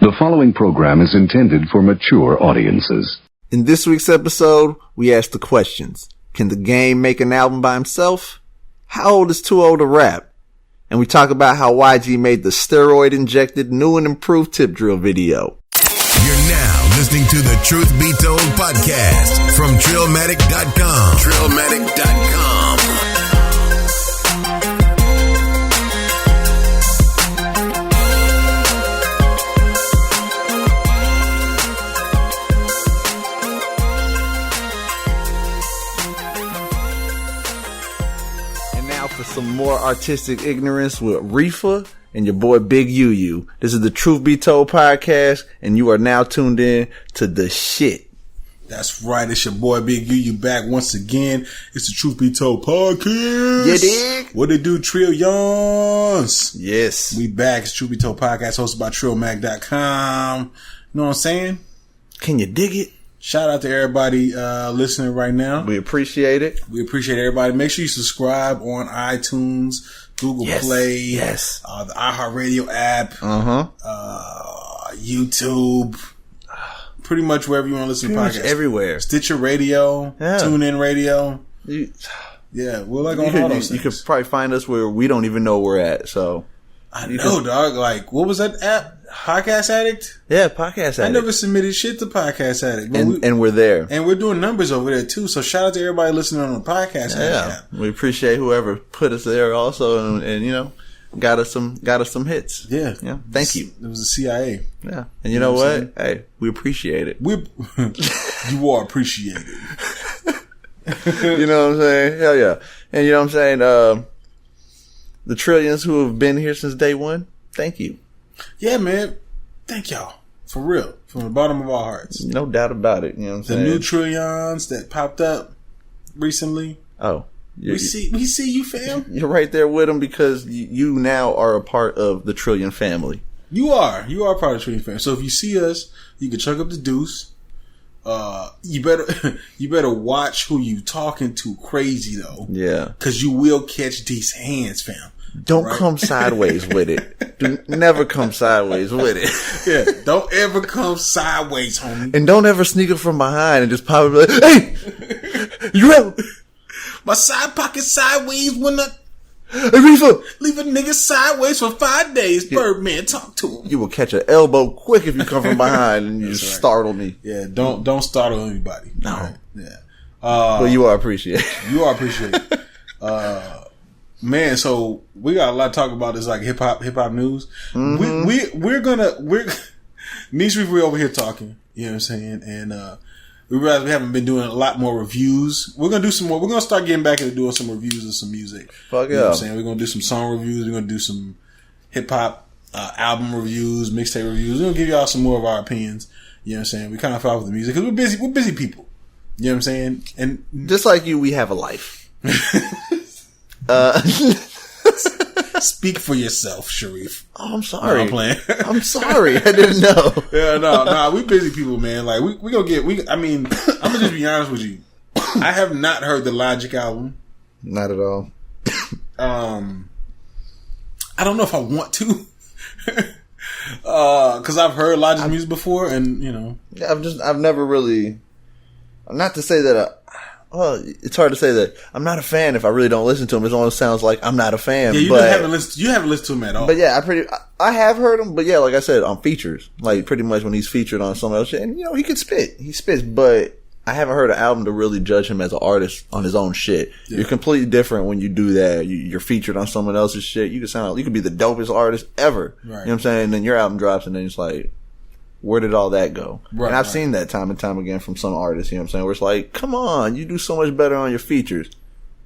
The following program is intended for mature audiences. In this week's episode, we ask the questions. Can the Game make an album by himself? How old is too old to rap? And we talk about how YG made the steroid-injected new and improved tip drill video. You're now listening to the Truth Be Told podcast from Trillmatic.com. Trillmatic.com. For some more artistic ignorance with Riffa and your boy Big UU. This is the Truth Be Told podcast, and you are now tuned in to the shit. That's right. It's your boy Big UU back once again. It's the Truth Be Told podcast. You dig? What it do, Trillions? Yes. We back. It's Truth Be Told podcast hosted by Trillmatic.com. You know what I'm saying? Can you dig it? Shout out to everybody listening right now. We appreciate it. We appreciate everybody. Make sure you subscribe on iTunes, Google Play, the iHeartRadio app, YouTube, pretty much wherever you want to listen to podcasts. Everywhere. Stitcher Radio, TuneIn Radio. Yeah, we're like on all those things. You could probably find us where we don't even know we're at. So I know, dog. Like, what was that app? Podcast Addict? Yeah, Podcast Addict. I never submitted shit to Podcast Addict. And we're there. And we're doing numbers over there, too. So shout out to everybody listening on the Podcast Addict app. We appreciate whoever put us there also and you know, got us some hits. Yeah. Thank you. It was the CIA. Yeah. And you know what? Hey, we appreciate it. You are appreciated. You know what I'm saying? Hell yeah. And you know what I'm saying? The trillions who have been here since day one, thank you. Yeah, man. Thank y'all. For real. From the bottom of our hearts. No doubt about it. You know what I'm saying? The new trillions that popped up recently. Oh. We see you, fam. You're right there with them because you now are a part of the Trillion family. You are part of the Trillion family. So if you see us, you can chuck up the deuce. You better watch who you talking to crazy though. Yeah. Cause you will catch these hands, fam. Don't come sideways with it. Never come sideways with it. Yeah. Don't ever come sideways, homie. And don't ever sneak up from behind and just pop up like, hey, you out. My side pocket sideways when the hey, Riffa, leave a nigga sideways for 5 days. Birdman, talk to him. You will catch an elbow quick if you come from behind and you just startle me. Yeah, don't startle anybody. No. Right? Yeah. But you are appreciated. You are appreciated. Man, so we got a lot to talk about. This like hip hop news. Mm-hmm. We're Niche Reaper over here talking. You know what I'm saying? And we realize we haven't been doing a lot more reviews. We're gonna do some more. We're gonna start getting back into doing some reviews of some music. Fuck you know what I'm saying? We're gonna do some song reviews. We're gonna do some hip hop album reviews, mixtape reviews. We're gonna give y'all some more of our opinions. You know what I'm saying? We kind of fell with the music because we're busy. We're busy people. You know what I'm saying? And just like you, we have a life. Speak for yourself, Sharif. Oh, I'm sorry. No, I'm playing. I'm sorry. I didn't know. Yeah, no. We busy people, man. Like we gonna get. I mean, I'm gonna just be honest with you. I have not heard the Logic album. Not at all. I don't know if I want to. Cause I've heard Logic's music before, and you know, I've never really. Not to say that. It's hard to say that I'm not a fan if I really don't listen to him. It almost sounds like I'm not a fan. Yeah, you haven't listened to him at all. But yeah, I have heard him. But yeah, like I said, on features, like pretty much when he's featured on some else shit, and you know he can spit. He spits, but I haven't heard an album to really judge him as an artist on his own shit. Yeah. You're completely different when you do that. You're featured on someone else's shit. You could be the dopest artist ever. Right. You know what I'm saying? And then your album drops, and then it's like, where did all that go? Right, and I've seen that time and time again from some artists, you know what I'm saying? Where it's like, come on, you do so much better on your features.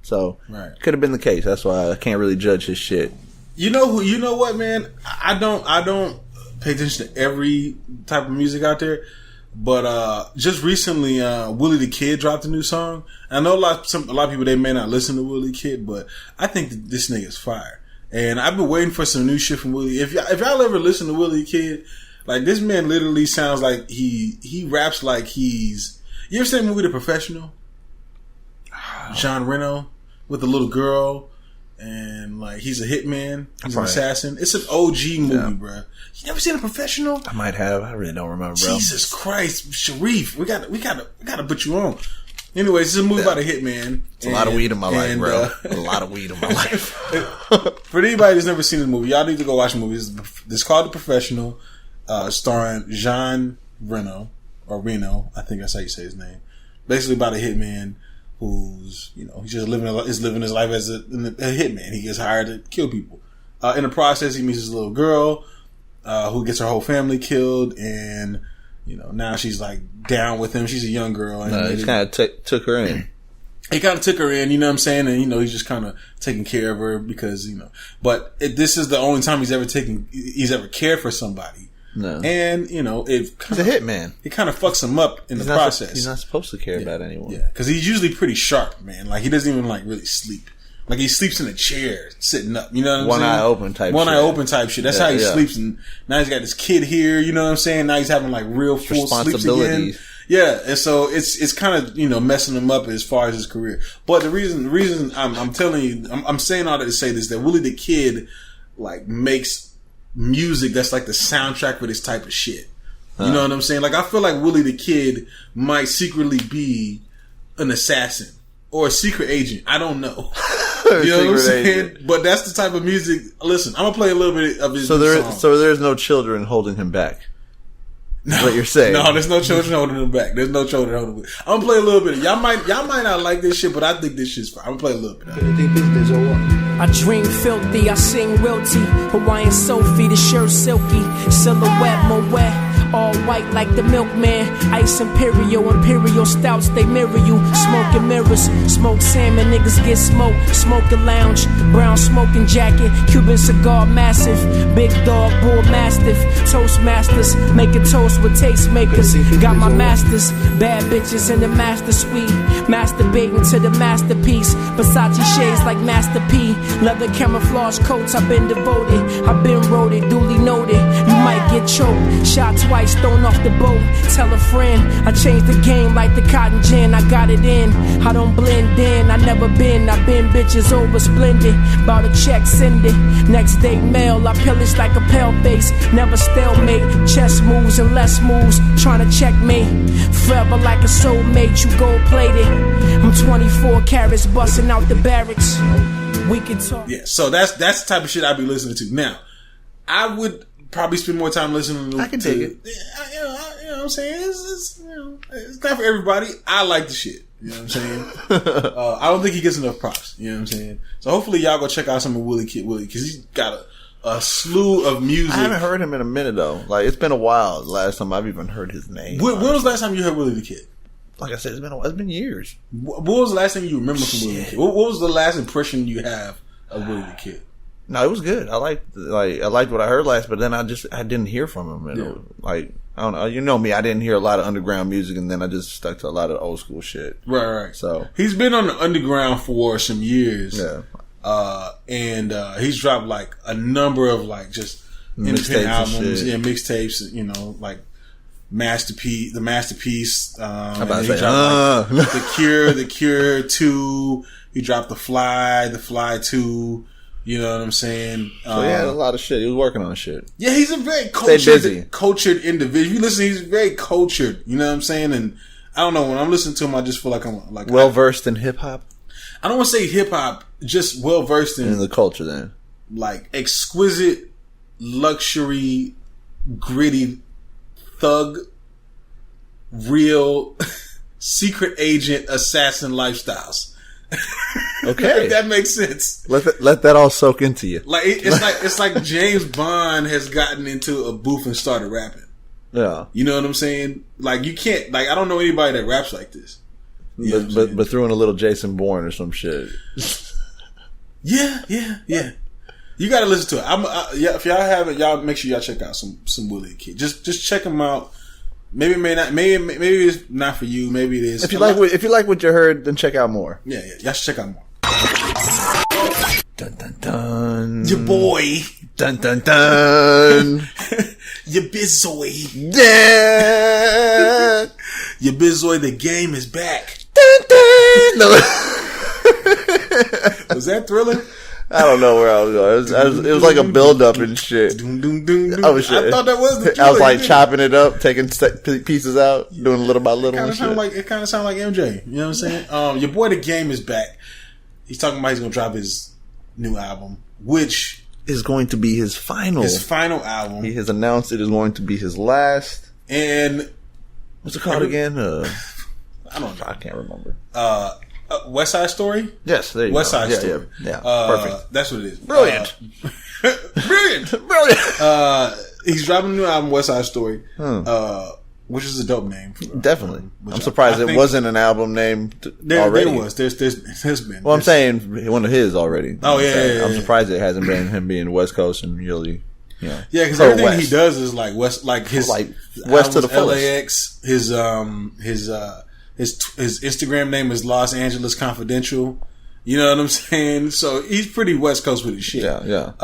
So, could have been the case. That's why I can't really judge his shit. You know what, man? I don't pay attention to every type of music out there. But just recently, Willie the Kid dropped a new song. I know a lot of people, they may not listen to Willie the Kid, but I think that this nigga's fire. And I've been waiting for some new shit from Willie. If y'all ever listen to Willie the Kid, like, this man literally sounds like he raps like he's... You ever seen the movie The Professional? Jean Reno with the little girl and like he's a hitman, he's an assassin. It's an OG movie, bro. You never seen A Professional? I might have. I really don't remember, bro. Jesus Christ, Sharif, we gotta put you on. Anyways, it's a movie about a hitman. It's a lot of weed in my life, bro. A lot of weed in my life. For anybody who's never seen the movie, y'all need to go watch the movie. It's called The Professional, starring Jean Reno, I think that's how you say his name. Basically about a hitman who's, he's just living his life as a hitman. He gets hired to kill people. In the process, he meets this little girl who gets her whole family killed, and now she's like down with him. She's a young girl. And he kind of took her in. He kind of took her in, you know what I'm saying? And, he's just kind of taking care of her because, but this is the only time he's ever cared for somebody. No. And, he's a hitman. It kind of fucks him up in the process. He's not supposed to care about anyone. Yeah. Cause he's usually pretty sharp, man. Like he doesn't even like really sleep. Like he sleeps in a chair, sitting up. You know what I'm saying? One eye open type shit. That's how he sleeps. And now he's got this kid here. You know what I'm saying? Now he's having like real full sleeps again. Yeah, and so it's kind of messing him up as far as his career. But the reason I'm telling you, I'm saying all that to say this, that Willie the Kid like makes music that's like the soundtrack for this type of shit. You know what I'm saying? Like I feel like Willie the Kid might secretly be an assassin or a secret agent. I don't know. You know what I'm saying? But that's the type of music. Listen, I'm gonna play a little bit of his song. So there's no children holding him back. No, what you're saying? No, there's no children holding him back. There's no children holding him back. I'm gonna play a little bit. Y'all might not like this shit, but I think this shit's fine. I'm gonna play a little bit. I dream filthy, I sing wilty. Hawaiian Sophie, the shirt silky. Silhouette, Moet. All white like the milkman. Ice Imperial stouts, they mirror you. Smoking mirrors, smoke salmon, niggas get smoked. Smoking lounge, brown smoking jacket. Cuban cigar massive. Big dog, bull mastiff. Toastmasters, making toast with tastemakers. Got my masters, bad bitches in the master suite. Masturbating to the masterpiece. Versace shades like Master P. Leather camouflage coats, I've been devoted. I've been roaded, duly noted. You might get choked. Shot twice, thrown off the boat. Tell a friend, I changed the game like the cotton gin. I got it in. I don't blend in. I never been. I've been bitches over splendid. Bout a check, send it. Next day mail, I pillage like a pale face. Never stalemate. Chess moves and less moves. Trying to checkmate. Forever like a soulmate. You gold plated. I'm 24 carats busting out the barracks. We can talk. Yeah, so that's the type of shit I'd be listening to. Now, I would probably spend more time listening to. I can dig it. You know what I'm saying? It's not for everybody. I like the shit. You know what I'm saying? I don't think he gets enough props. You know what I'm saying? So hopefully y'all go check out some of Willie because he's got a slew of music. I haven't heard him in a minute though. Like it's been a while. The last time I've even heard his name. When was the last time you heard Willie the Kid? Like I said, it's been years. What was the last thing you remember from Willie the Kid? What was the last impression you have of Willie the Kid? No, it was good. I liked what I heard last, but then I didn't hear from him. Like I don't know. You know me. I didn't hear a lot of underground music, and then I just stuck to a lot of old school shit. Right. So he's been on the underground for some years. Yeah. And he's dropped like a number of like just independent albums, mixtapes. Like the Masterpiece. I'm about to say, The Cure 2. He dropped The Fly 2. You know what I'm saying? So he had a lot of shit. He was working on shit. Yeah, he's a very cultured individual. If you listen, he's very cultured. You know what I'm saying? And I don't know, when I'm listening to him, I just feel like I'm like well versed in hip hop. I don't want to say hip hop, just well versed in the culture. Then, like exquisite, luxury, gritty, thug, real, secret agent, assassin lifestyles. Okay, if that makes sense. Let that all soak into you. Like it's like James Bond has gotten into a booth and started rapping. Yeah, you know what I'm saying? Like you can't. Like I don't know anybody that raps like this. But threw in a little Jason Bourne or some shit. Yeah. You got to listen to it. If y'all haven't, y'all make sure y'all check out some Willie the Kid. Just check him out. Maybe it may not. Maybe it's not for you. Maybe it is. If you like what you heard, then check out more. Yeah. Y'all should check out more. Dun dun dun. Your boy. Dun dun dun. Your bizoy. Yeah. Your bizoy. The game is back. Dun dun. No. Was that Thriller? I don't know where I was going. It was like a build up and shit. Oh shit! I thought that was the. I was like chopping it up, taking pieces out, doing little by little. It kind of sounded like MJ. You know what I'm saying? Your boy The Game is back. He's talking about he's gonna drop his new album, which is going to be his final album. He has announced it is going to be his last. And what's it called again? I don't know. I can't remember. Westside Story? Yes, there you go. Westside Story. Yeah. Perfect. That's what it is. Brilliant. Brilliant. He's dropping a new album, Westside Story, which is a dope name. Definitely. I'm surprised it wasn't an album named already. There was. There's been. Well, I'm saying one of his already. Oh, yeah. I'm surprised it hasn't been him being West Coast and really, you know. Yeah, because everything West. He does is like West, like his like West to the fullest. LAX. His Instagram name is Los Angeles Confidential. You know what I'm saying? So he's pretty West Coast with his shit. Yeah.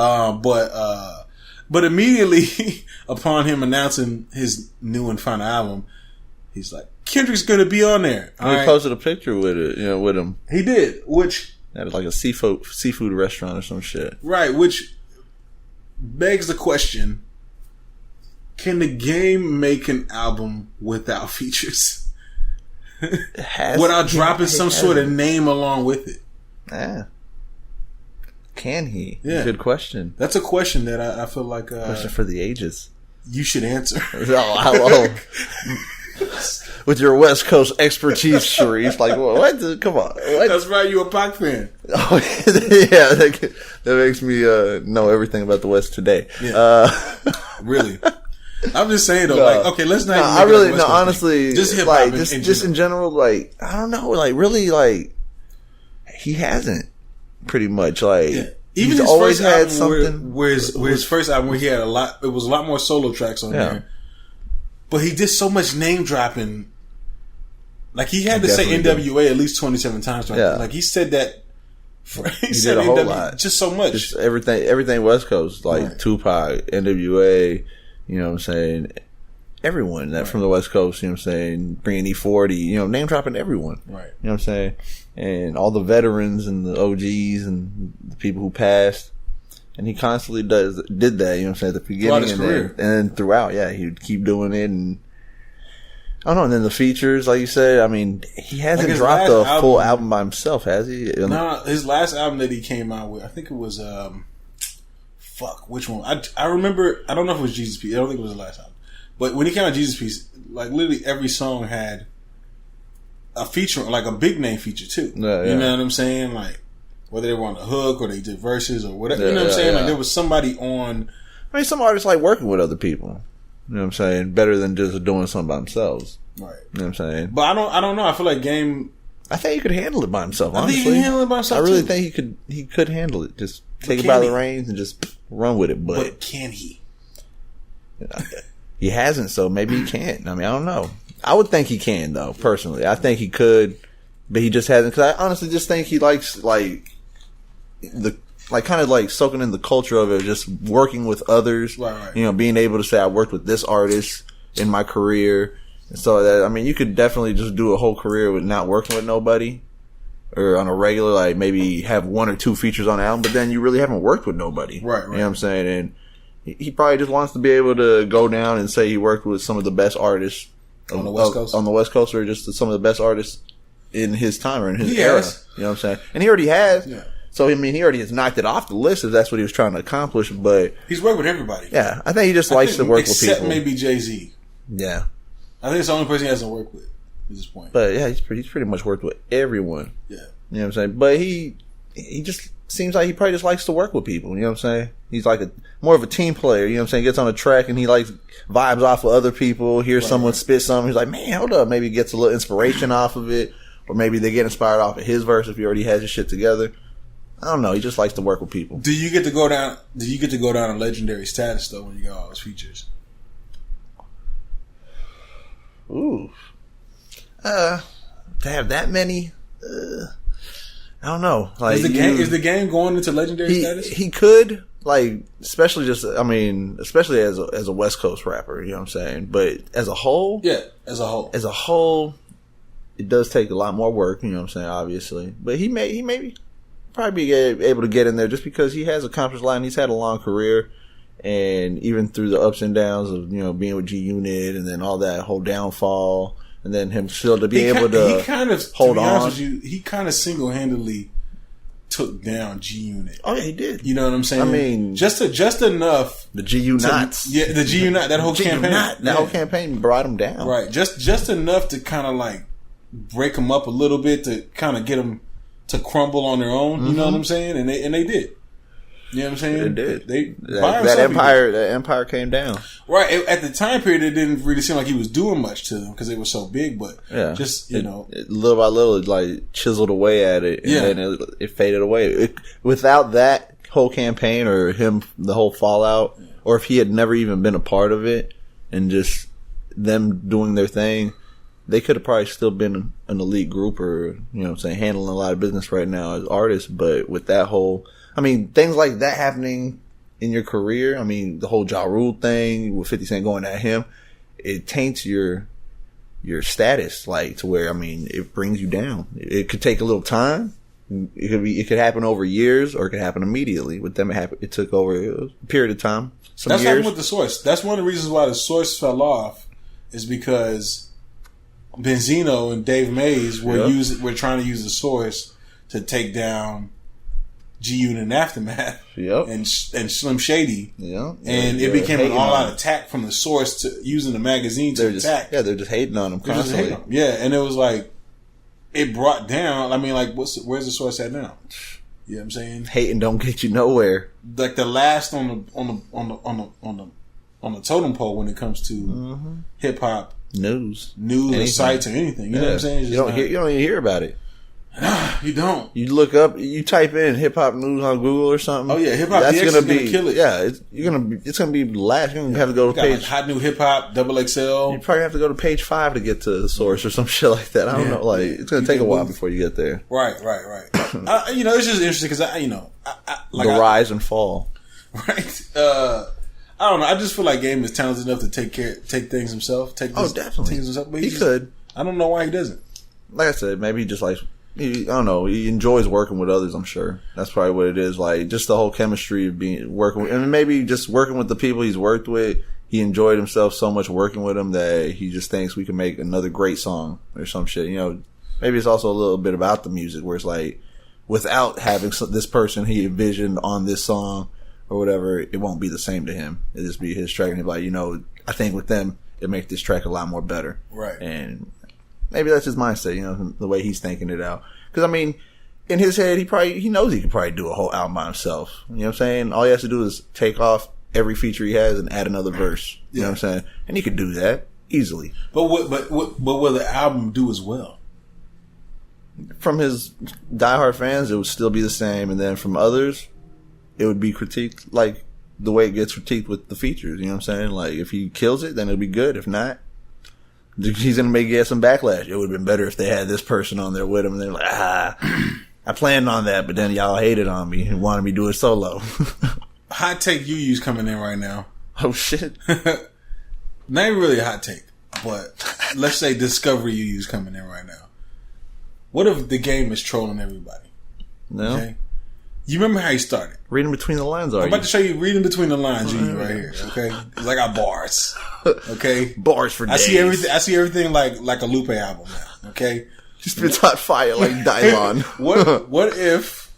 But immediately upon him announcing his new and final album, he's like, Kendrick's gonna be on there. He posted a picture with it, you know, with him. He did, which at like a seafood restaurant or some shit. Right, which begs the question: can The Game make an album without features? Without dropping some sort of name along with it? Yeah. Can he? Yeah. Good question. That's a question that I feel like question for the ages. You should answer. Hello. With your West Coast expertise, Sharif. Like, what? Come on. What? That's right. You a Pac fan. Oh, yeah. That makes me know everything about the West today. Yeah. Really. I'm just saying though, like, okay, let's not. I really, no, honestly, just hip like, hop, just in general, like, I don't know, like, really, like, he hasn't pretty much, like, even he's his always first had album something. Where his first album, where he had it was a lot more solo tracks on there, but he did so much name dropping. Like he had to say NWA at least 27 times. Right? Yeah. Like he said that. He did a whole lot, just so much. Just everything West Coast, like Tupac, NWA. You know what I'm saying? Everyone that from the West Coast, you know what I'm saying? Bringing E40, you know, name dropping everyone. Right. You know what I'm saying? And all the veterans and the OGs and the people who passed. And he constantly did that, you know what I'm saying, at the beginning and then throughout, he would keep doing it. And I don't know, and then the features, like you said, I mean, he hasn't dropped a full album by himself, has he? No, his last album that he came out with, I think it was which one? I remember. I don't know if it was Jesus Piece. I don't think it was the last album. But when he came out, Jesus Piece, like literally every song had a feature, like a big name feature too. Yeah. You know what I'm saying? Like whether they were on the hook or they did verses or whatever. You know what I'm saying? Like there was somebody on. I mean, some artists like working with other people. You know what I'm saying? Better than just doing something by themselves. Right. You know what I'm saying? But I don't know. I feel like Game. I think he could handle it by himself. Honestly. I think he can handle it by himself. I really think he could handle it. Just take it by the reins and just run with it. But can he? He hasn't, so maybe he can. I mean, I don't know. I would think he can, though. Personally, I think he could, but he just hasn't. Because I honestly just think he likes kind of like soaking in the culture of it, just working with others. Right. You know, being able to say I worked with this artist in my career. So that, I mean, you could definitely just do a whole career with not working with nobody, or on a regular, like maybe have one or two features on the album, but then you really haven't worked with nobody. Right. You know what I'm saying? And he probably just wants to be able to go down and say he worked with some of the best artists on the West Coast. On the West Coast, or just some of the best artists in his time or in his era. You know what I'm saying? And he already has. Yeah. So, I mean, he already has knocked it off the list if that's what he was trying to accomplish, but he's worked with everybody. Yeah. I think he just likes to work with people. Except maybe Jay-Z. Yeah. I think it's the only person he hasn't worked with at this point. But yeah, he's pretty much worked with everyone. Yeah. You know what I'm saying? But he just seems like he probably just likes to work with people. You know what I'm saying? He's like more of a team player. You know what I'm saying? He gets on a track and he likes vibes off of other people. Hears someone spit something. He's like, man, hold up. Maybe gets a little inspiration off of it. Or maybe they get inspired off of his verse if he already has his shit together. I don't know. He just likes to work with people. Do you get to go down a legendary status though when you got all those features? Ooh. To have that many, I don't know. Like, is the game going into legendary status? He could, like, especially as a West Coast rapper, you know what I'm saying? But as a whole, as a whole, it does take a lot more work, you know what I'm saying, obviously. But he maybe probably be able to get in there just because he has accomplished a lot and he's had a long career. And even through the ups and downs of, being with G Unit and then all that whole downfall and then him still to be able to hold on. He kind of single-handedly took down G Unit. Oh yeah, he did. You know what I'm saying? I mean, just enough. The GU knots. Yeah, the GU knot. That whole campaign. That whole campaign brought him down. Right. Just enough to kind of like break them up a little bit to kind of get them to crumble on their own. You know what I'm saying? And they did. You know what I'm saying? They did. That empire came down. Right. At the time period, it didn't really seem like he was doing much to them because they were so big. But just little by little, it like chiseled away at it, and then it faded away. Without that whole campaign or him, the whole fallout, or if he had never even been a part of it, and just them doing their thing, they could have probably still been an elite group, or handling a lot of business right now as artists. But with that whole things like that happening in your career. The whole Ja Rule thing with 50 Cent going at him, it taints your status, like to where, it brings you down. It could take a little time. It could happen over years, or it could happen immediately. With them, it took over a period of time. That's happened with The Source. That's one of the reasons why The Source fell off, is because Benzino and Dave Mays were trying to use The Source to take down G Unit and Aftermath, and Slim Shady, and it became an all-out attack from The Source to using the magazine to attack. They're just hating on him constantly. And it was like it brought down. Where's The Source at now? You know what I'm saying? Hating don't get you nowhere. Like the last on the totem pole when it comes to hip hop news, or sites or anything. You know what I'm saying? You don't even hear about it. You don't. You look up, you type in hip hop news on Google or something. Oh yeah, hip hop DX is gonna kill it. Yeah, it's gonna be last. You're gonna have to go to page like hot new hip hop XXL. You probably have to go to page 5 to get to The Source or some shit like that. I don't know. Like it's gonna take a while before you get there. Right. It's just interesting because the rise and fall. Right. I don't know. I just feel like Game is talented enough to take things himself. Definitely. Things himself. He could. I don't know why he doesn't. Like I said, maybe he just like. I don't know. He enjoys working with others, I'm sure. That's probably what it is. Like, just the whole chemistry of working with, and maybe just working with the people he's worked with. He enjoyed himself so much working with them that he just thinks we can make another great song or some shit. Maybe it's also a little bit about the music where it's like, without having this person he envisioned on this song or whatever, it won't be the same to him. It'll just be his track, and he's like, I think with them, it make this track a lot more better. Right. And maybe that's his mindset, the way he's thinking it out. Because, in his head, he knows he could probably do a whole album by himself. You know what I'm saying? All he has to do is take off every feature he has and add another verse. You know what I'm saying? And he could do that easily. But what will the album do as well? From his diehard fans, it would still be the same. And then from others, it would be critiqued like the way it gets critiqued with the features. You know what I'm saying? Like, if he kills it, then it'll be good. If not, he's going to get some backlash. It would have been better if they had this person on there with him. And they're like, I planned on that, but then y'all hated on me and wanted me to do it solo. Hot take UU's coming in right now. Oh, shit. Not even really a hot take, but let's say Discovery UU's coming in right now. What if the Game is trolling everybody? No. Okay? You remember how he started? Reading between the lines, I'm about to show you reading between the lines, UU, right here. Okay, because I got bars. Okay, bars for days. I see everything like a Lupe album now. Okay, just spits hot fire like Dylon. What if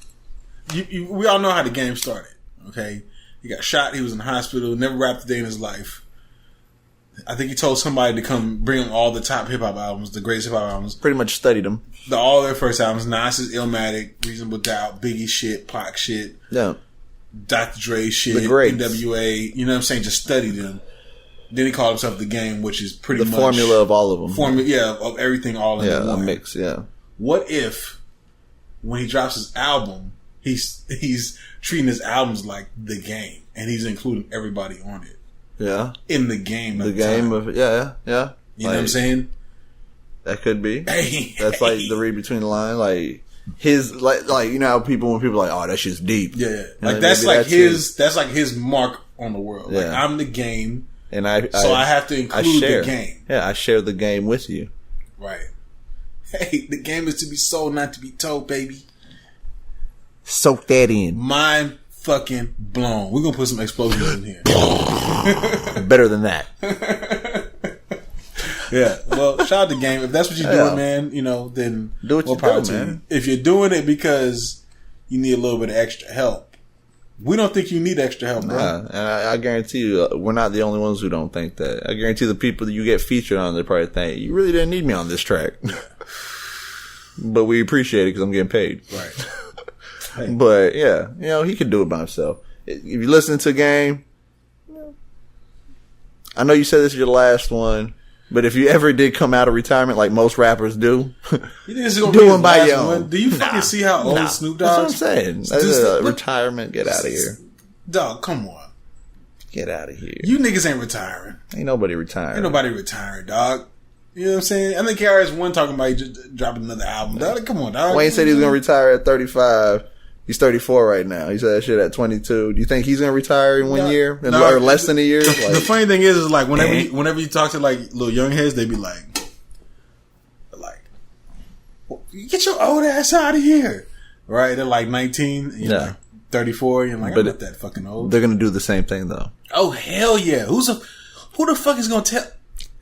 we all know how the Game started? Okay, he got shot. He was in the hospital. Never rapped a day in his life. I think he told somebody to come bring him all the top hip hop albums, the greatest hip hop albums. Pretty much studied them. All their first albums: Nas's Illmatic, Reasonable Doubt, Biggie shit, Pac shit, Dr. Dre shit, NWA. You know what I'm saying? Just studied them. Then he called himself the Game, which is pretty much the formula of all of them. Of everything, all in one. A mix. Yeah. What if when he drops his album, he's treating his albums like the Game, and he's including everybody on it? Yeah. In the Game. The Game of yeah. You know what I'm saying? That could be. That's like the read between the lines. Like his like when people are like, oh, that shit's deep. Yeah. Like that's like his mark on the world. Yeah. Like I'm the Game, and I have to include the Game. Yeah, I share the Game with you. Right. Hey, the Game is to be sold, not to be told, baby. Soak that in. Mind fucking blown. We're gonna put some explosions in here. Better than that. Yeah. Well, shout out to Game. If that's what you're doing, man, then do what more you power do, to man. you. If you're doing it because you need a little bit of extra help, we don't think you need extra help, bro. Nah, and I guarantee you, we're not the only ones who don't think that. I guarantee the people that you get featured on, they probably think, you really didn't need me on this track. But we appreciate it because I'm getting paid. Right. Hey. But, yeah, he could do it by himself. If you listen to Game, I know you said this is your last one, but if you ever did come out of retirement like most rappers do, You think this is gonna do be one his by last your own. one? Do you fucking see how old Snoop Dogg? That's what I'm saying. That's a retirement. Get out of here. Dog, come on. Get out of here. You niggas ain't retiring. Ain't nobody retiring. Ain't nobody retiring, dog. You know what I'm saying? I think KRS-One talking about he just dropping another album. Dog, come on, dog. Wayne said he was going to retire at 35. He's 34 right now. He said that shit at 22. Do you think he's going to retire in 1 year? Or less than a year? The funny thing is like whenever you talk to like little young heads, they be like, get your old ass out of here. Right? They're like 19, you're like 34, you're like, I'm not that fucking old. They're going to do the same thing though. Oh, hell yeah. Who the fuck is going to tell?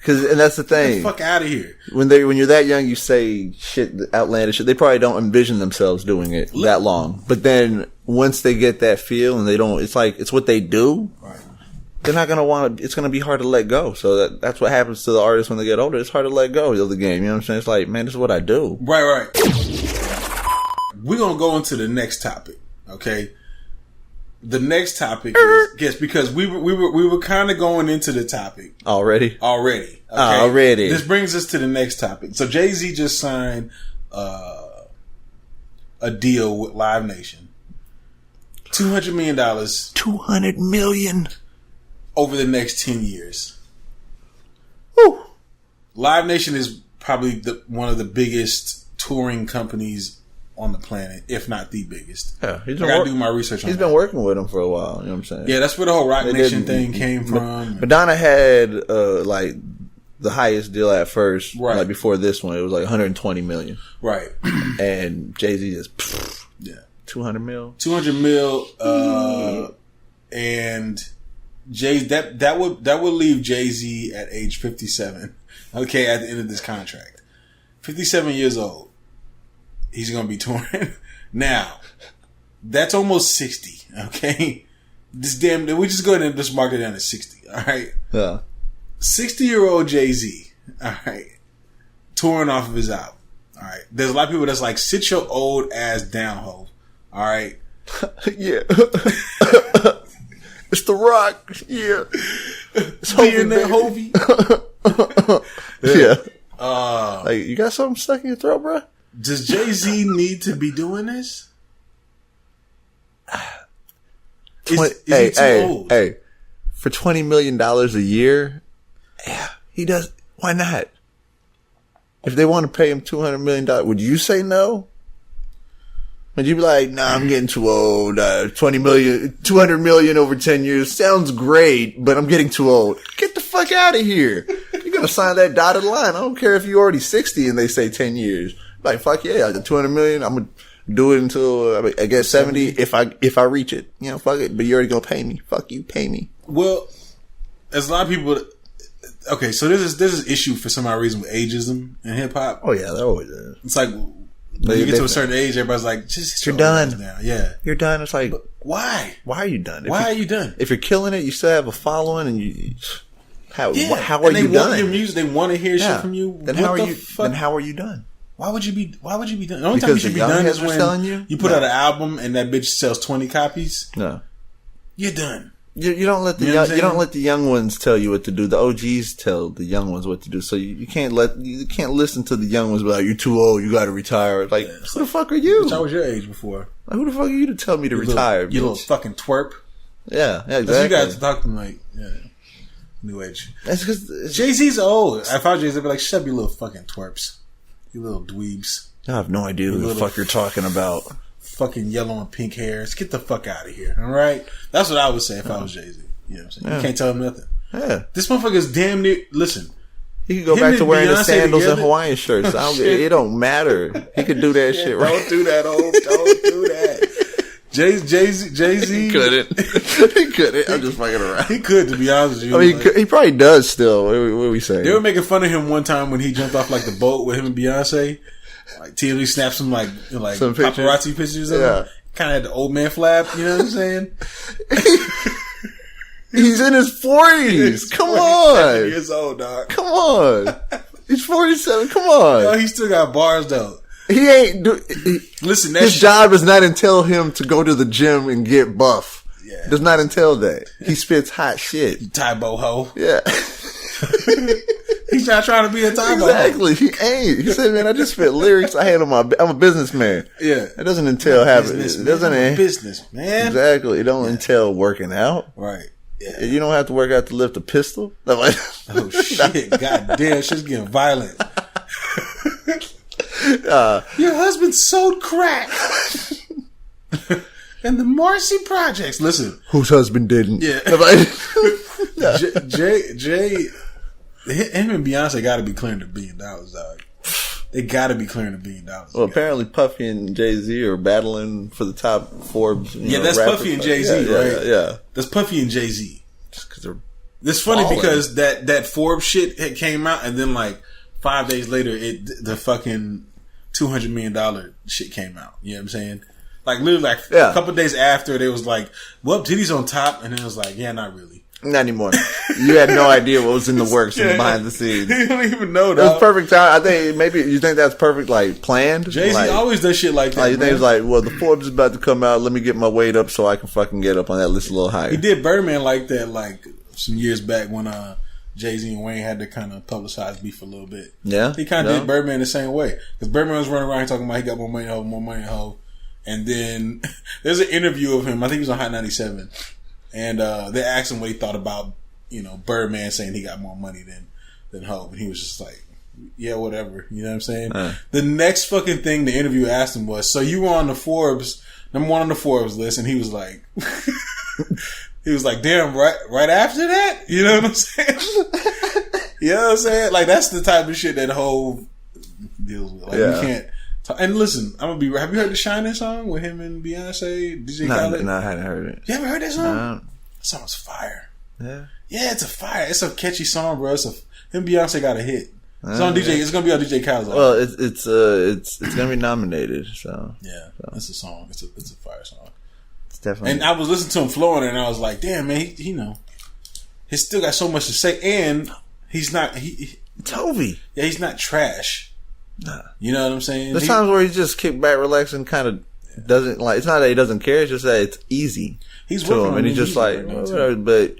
And that's the thing. Get the fuck out of here. When you're that young, you say shit, outlandish shit. They probably don't envision themselves doing it that long. But then once they get that feel and they don't, it's what they do. Right. They're not gonna want to. It's gonna be hard to let go. So that's what happens to the artists when they get older. It's hard to let go of the game. You know what I'm saying? It's like, man, this is what I do. Right. We're gonna go into the next topic. Okay. The next topic is because we were kind of going into the topic already. Okay? Already. This brings us to the next topic. So Jay-Z just signed a deal with Live Nation. $200 million. $200 million over the next 10 years. Woo. Live Nation is probably one of the biggest touring companies on the planet, if not the biggest. Yeah, I gotta do my research on He's that. been working with them for a while, you know what I'm saying? Yeah, that's where the whole Rock Nation thing came from. Madonna had like the highest deal at first, right? Like before this one, it was like $120 million, right? And Jay-Z just $200 mil, and Jay that would leave Jay-Z at age 57. Okay, at the end of this contract, 57 years old. He's going to be touring. Now, that's almost 60, okay? We just go ahead and just mark it down to 60, all right? Yeah. 60-year-old Jay-Z, all right, touring off of his album, all right? There's a lot of people that's like, sit your old ass down, ho, all right? Yeah. It's The Rock, yeah. It's Hovey. Yeah. Like, you got something stuck in your throat, bro? Does Jay-Z need to be doing this? Is he too old? Hey, for $20 million a year, yeah, he does. Why not? If they want to pay him $200 million, would you say no? Would you be like, nah, I'm getting too old. $200 million over 10 years sounds great, but I'm getting too old. Get the fuck out of here. You're going to sign that dotted line. I don't care if you're already 60 and they say 10 years. Like, fuck yeah, the $200 million, I'm going to do it until I guess 70 if I reach it. You know, fuck it. But you're already going to pay me. Fuck you, pay me. Well, there's a lot of people. Okay, so there's this issue for some odd reason with ageism in hip hop. Oh yeah, there always is. It's like when you get to a certain age, everybody's like, just you're done now. Yeah, you're done. It's like, but why? Why are you done? Why are you done? If you're killing it, you still have a following, and how are you done? Want your music. They want to hear shit from you. Then how are you? Then how are you done? Why would you be done? The only time you should be done is when you put out an album and that bitch sells 20 copies. No, you're done. You don't let the young ones tell you what to do. The OGs tell the young ones what to do. So you can't listen to the young ones. Be like, you're too old. You got to retire. Like, who the fuck are you? I was your age before. Like, who the fuck are you to tell me to retire? You little fucking twerp. Yeah, exactly. That's you guys talking like new age. That's because Jay-Z's old. If I was Jay-Z, I'd be like, shut up, you little fucking twerps. You little dweebs. I have no idea who the fuck you're talking about. Fucking yellow and pink hairs. Get the fuck out of here. All right? That's what I would say if I was Jay-Z. You know what I'm saying? Yeah. You can't tell him nothing. Yeah. This motherfucker's damn near... Listen. He could go back to wearing the sandals and Hawaiian shirts. It don't matter. He could do that shit, right? Don't do that, Don't do that. Jay-Z. He couldn't. He couldn't. I'm just fucking around. He could, to be honest with you. I mean, he probably does still. What are we saying? They were making fun of him one time when he jumped off like the boat with him and Beyonce. Like TMZ snapped some like some paparazzi pictures of him. Kind of had the old man flap. You know what I'm saying? He's in his 40s. Come on. Years old, dog. Come on. He's 47. Come on. Yo, he still got bars though. He ain't listen. His job does not entail him to go to the gym and get buff. Yeah, does not entail that. He spits hot shit. Tybo ho. Yeah. He's not trying to be a Tybo. Exactly. He ain't. He said, "Man, I just spit lyrics. I'm a businessman." Yeah. It doesn't entail having. It doesn't. Business, man. Exactly. It don't entail working out. Right. Yeah. You don't have to work out to lift a pistol. Oh shit! God damn, shit's getting violent. Your husband sold crack in the Marcy Projects. Listen, whose husband didn't? Yeah. Jay, him and Beyonce got to be clearing $1 billion, dog. They got to be clearing $1 billion. Well, apparently Puffy and Jay-Z are battling for the top Forbes. That's Puffy and Jay-Z, right? Yeah, that's Puffy and Jay-Z. Just because they're. It's funny because that Forbes shit had came out, and then like 5 days later, the fucking $200 million shit came out. You know what I'm saying? Like literally, like a couple of days after, they was like, "Well, Diddy's on top," and then it was like, "Yeah, not really." Not anymore. You had no idea what was in the works and behind the scenes. You don't even know. It was perfect time. I think maybe you think that's perfect, like planned. Jay-Z always does shit like that. You think it's like, well, the Forbes is about to come out. Let me get my weight up so I can fucking get up on that list a little higher. He did Birdman like that, like some years back when Jay-Z and Wayne had to kind of publicize beef a little bit. Yeah, he kind of did Birdman the same way because Birdman was running around talking about he got more money, ho. And then there's an interview of him. I think he was on Hot 97, and they asked him what he thought about. Birdman saying he got more money than Hov, and he was just like, yeah, whatever. You know what I'm saying? The next fucking thing the interview asked him was, so you were on the Forbes, number one on the Forbes list, and he was like, damn, right after that? You know what I'm saying? You know what I'm saying? Like, that's the type of shit that Hov deals with. Like, you can't. And listen, have you heard the Shining song with him and Beyonce, DJ Khaled? No, I hadn't heard it. You ever heard that song? No. That song's fire. Yeah, it's a fire. It's a catchy song, bro. Him and Beyonce got a hit. It's on DJ. It's gonna be on DJ Khaled's album. Well, it's gonna be nominated. So it's a song. It's a fire song. It's definitely. And I was listening to him flowing, and I was like, damn, man, he's still got so much to say, and he's not Toby. Yeah, he's not trash. Nah, you know what I'm saying? There's times where he just kick back, relax, and kind of doesn't like. It's not that he doesn't care. It's just that it's easy. He's to working him, and he's just like, whatever. But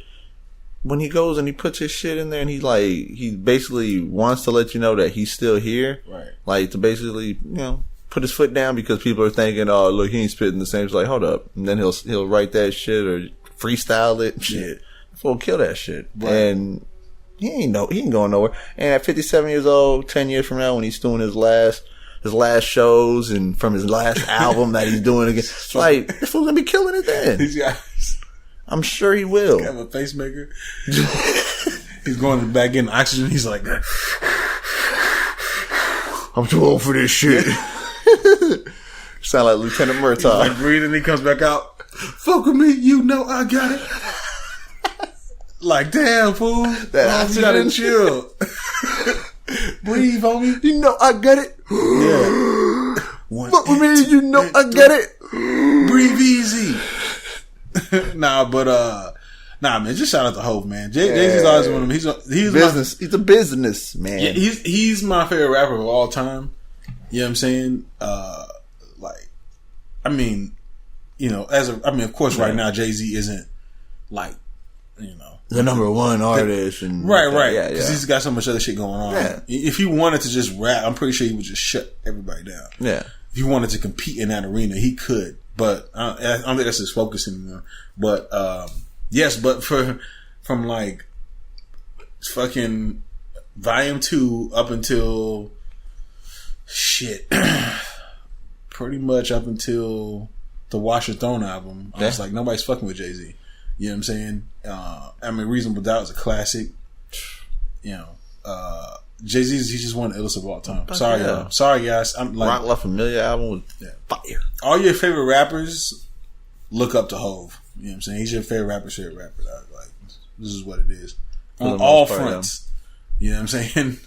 when he goes and he puts his shit in there, and he basically wants to let you know that he's still here, right? Like to basically, put his foot down because people are thinking, oh, look, he ain't spitting the same. It's like, hold up, and then he'll write that shit or freestyle it. Shit, fool, kill that shit, right. And he ain't going nowhere. And at 57 years old, 10 years from now, when he's doing his last shows and from his last album that he's doing again, like, this fool's gonna be killing it then. These guys, I'm sure he will. Have a pacemaker. He's going back in oxygen. He's like, I'm too old for this shit. Sound like Lieutenant Murtaugh. He's like breathing. He comes back out. Fuck with me, I got it. Like, damn, fool. That you gotta chill. Breathe, homie. I got it. Yeah. Fuck with me, I got it. Breathe easy. Nah, man. Just shout out to Hov, man. Jay-Z's always one of them. He's a business man. Yeah, he's my favorite rapper of all time. You know what I'm saying? Of course, right now Jay-Z isn't like, the number one artist, and right, because he's got so much other shit going on. Yeah. If he wanted to just rap, I'm pretty sure he would just shut everybody down. Yeah. If he wanted to compete in that arena, he could, but I don't think that's his focus anymore. But yes, but from like fucking Volume 2 up until shit, pretty much up until the Watch Your Throne album, I was like, nobody's fucking with Jay-Z. You know what I'm saying? Reasonable Doubt is a classic. Jay-Z's, he's just one of the illest of all time. Sorry, guys. I'm like, Rock La Familia album was fire. All your favorite rappers look up to Hov. You know what I'm saying? He's your favorite rapper, dog. Like, this is what it is. For On the all most part, fronts. You know what I'm saying?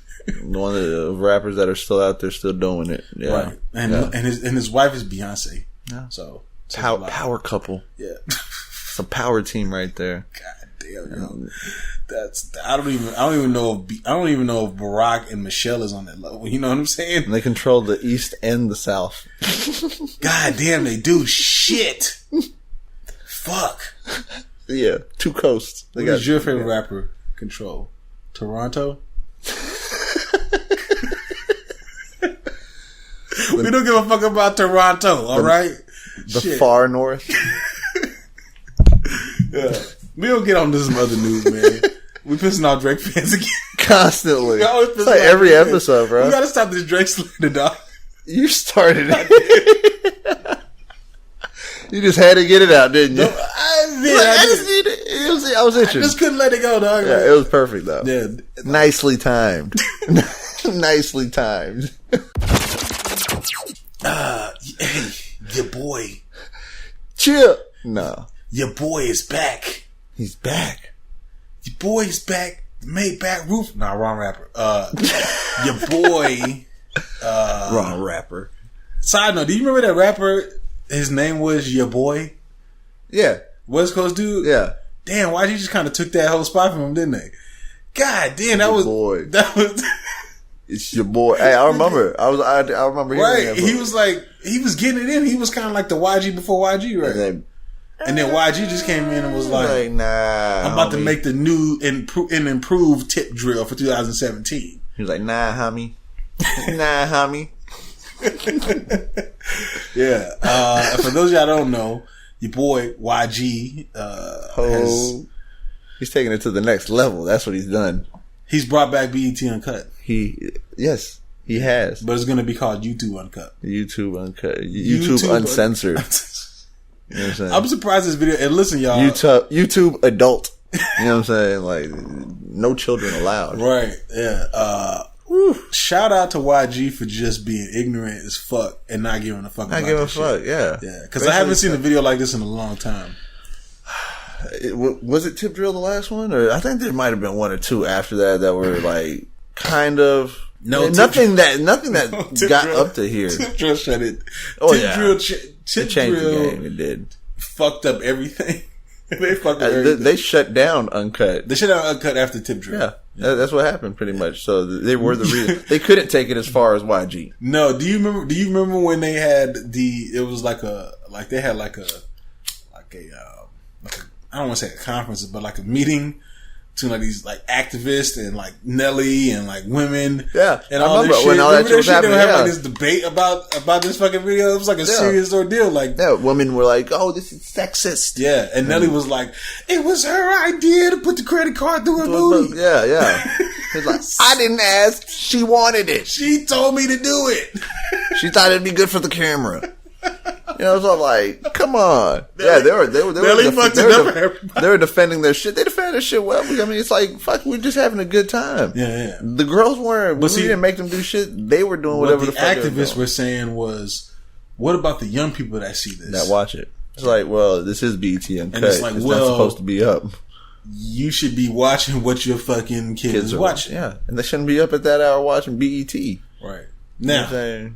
One of the rappers that are still out there, still doing it. Yeah. Right. And his wife is Beyonce. Yeah. So Power couple. Yeah. It's a power team right there. God damn, yo. I don't even know if Barack and Michelle is on that level. You know what I'm saying? And they control the East and the South. God damn, they do shit. Fuck. Yeah, 2 coasts. What is your favorite rapper control? Toronto? We don't give a fuck about Toronto, alright? The far north. Yeah. We don't get on to some other news, man. We pissing off Drake fans again. Constantly. It's like every episode, bro. We gotta stop this Drake slander, dog. You started it. You just had to get it out, didn't you? No, I was itching. I just couldn't let it go, dog. Yeah, it was perfect, though. Yeah. Nicely timed. Nicely timed. Hey, your boy. Chill. No. Your boy is back. He's back. Your boy is back. Made back roof. Nah, wrong rapper. Your boy. Wrong rapper. Side note, do you remember that rapper? His name was Your Boy? Yeah. West Coast dude? Yeah. Damn, YG just kind of took that whole spot from him, didn't they? God damn, that boy. was It's your boy. Hey, I remember. I remember hearing right. that. He was getting it in. He was kind of like the YG before YG, right? And then YG just came in and was like, nah, I'm about to make the new and improved tip drill for 2017. He was like, nah, homie. Nah, homie. Yeah. For those of y'all don't know, your boy YG he's taking it to the next level. That's what he's done. He's brought back BET Uncut. Yes, he has. But it's going to be called YouTube Uncut. YouTube Uncut. YouTube Uncensored. You know what I'm saying? I'm surprised this video. And listen, y'all. YouTube Adult. You know what I'm saying? Like, no children allowed. Right. Yeah. Shout out to YG for just being ignorant as fuck and not giving a fuck about this shit. Yeah. Yeah. Because I haven't seen a video like this in a long time. Was it Tip Drill the last one? Or I think there might have been 1 or 2 after that were like kind of nothing that got Drill, up to here. Tip Drill shut it. Oh, Tip yeah. Drill It changed the game. It did. Fucked up everything. They fucked up everything. They shut down Uncut. They shut down Uncut after Tip Drill. Yeah. That's what happened pretty much. So they were the reason. They couldn't take it as far as YG. No, do you remember when they had it was like they had I don't want to say a conference, but like a meeting between like these like activists and like Nelly and like women. Yeah. And all this shit. When all that shit was happening. They would have like this debate about this fucking video. It was like a serious ordeal. Like, yeah, women were like, "Oh, this is sexist." Yeah. And Nelly was like, "It was her idea to put the credit card through her booty." Yeah. He's like, "I didn't ask. She wanted it. She told me to do it. She thought it'd be good for the camera." You know, so I'm like, come on. Yeah, they were defending their shit. They defended their shit well. I mean, it's like, fuck, we're just having a good time. Yeah. The girls weren't, we didn't make them do shit. They were doing whatever the fuck the activists were saying was, what about the young people that see this? That watch it. It's like, well, this is BET Uncut. And it's like, it's not supposed to be up. You should be watching what your fucking kids are watching. Yeah. And they shouldn't be up at that hour watching BET. Right. You know now, what I'm saying?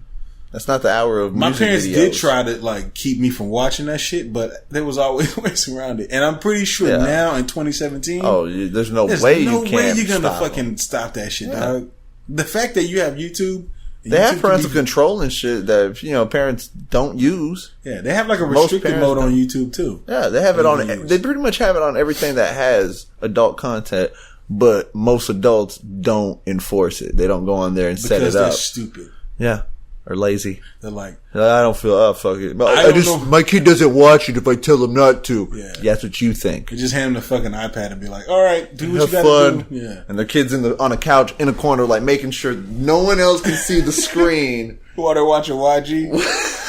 That's not the hour of my music parents videos. did try to like keep me from watching that shit, but there was always ways around it. And I'm pretty sure now in 2017, there's no way you're gonna fucking stop that shit, dog. The fact that you have YouTube, they have parental control and shit that parents don't use. Yeah, they have like a restricted mode on YouTube too. Yeah, they have it on. They pretty much have it on everything that has adult content, but most adults don't enforce it. They don't go on there and set it up. Because they're stupid. Yeah. Or lazy. They're like, I don't feel, fuck it. My kid doesn't watch it if I tell him not to. Yeah. That's what you think. You just hand him the fucking iPad and be like, all right, do what Have you gotta fun. do. Yeah. And their kid's on a couch in a corner, like making sure no one else can see the screen. While they're watching YG,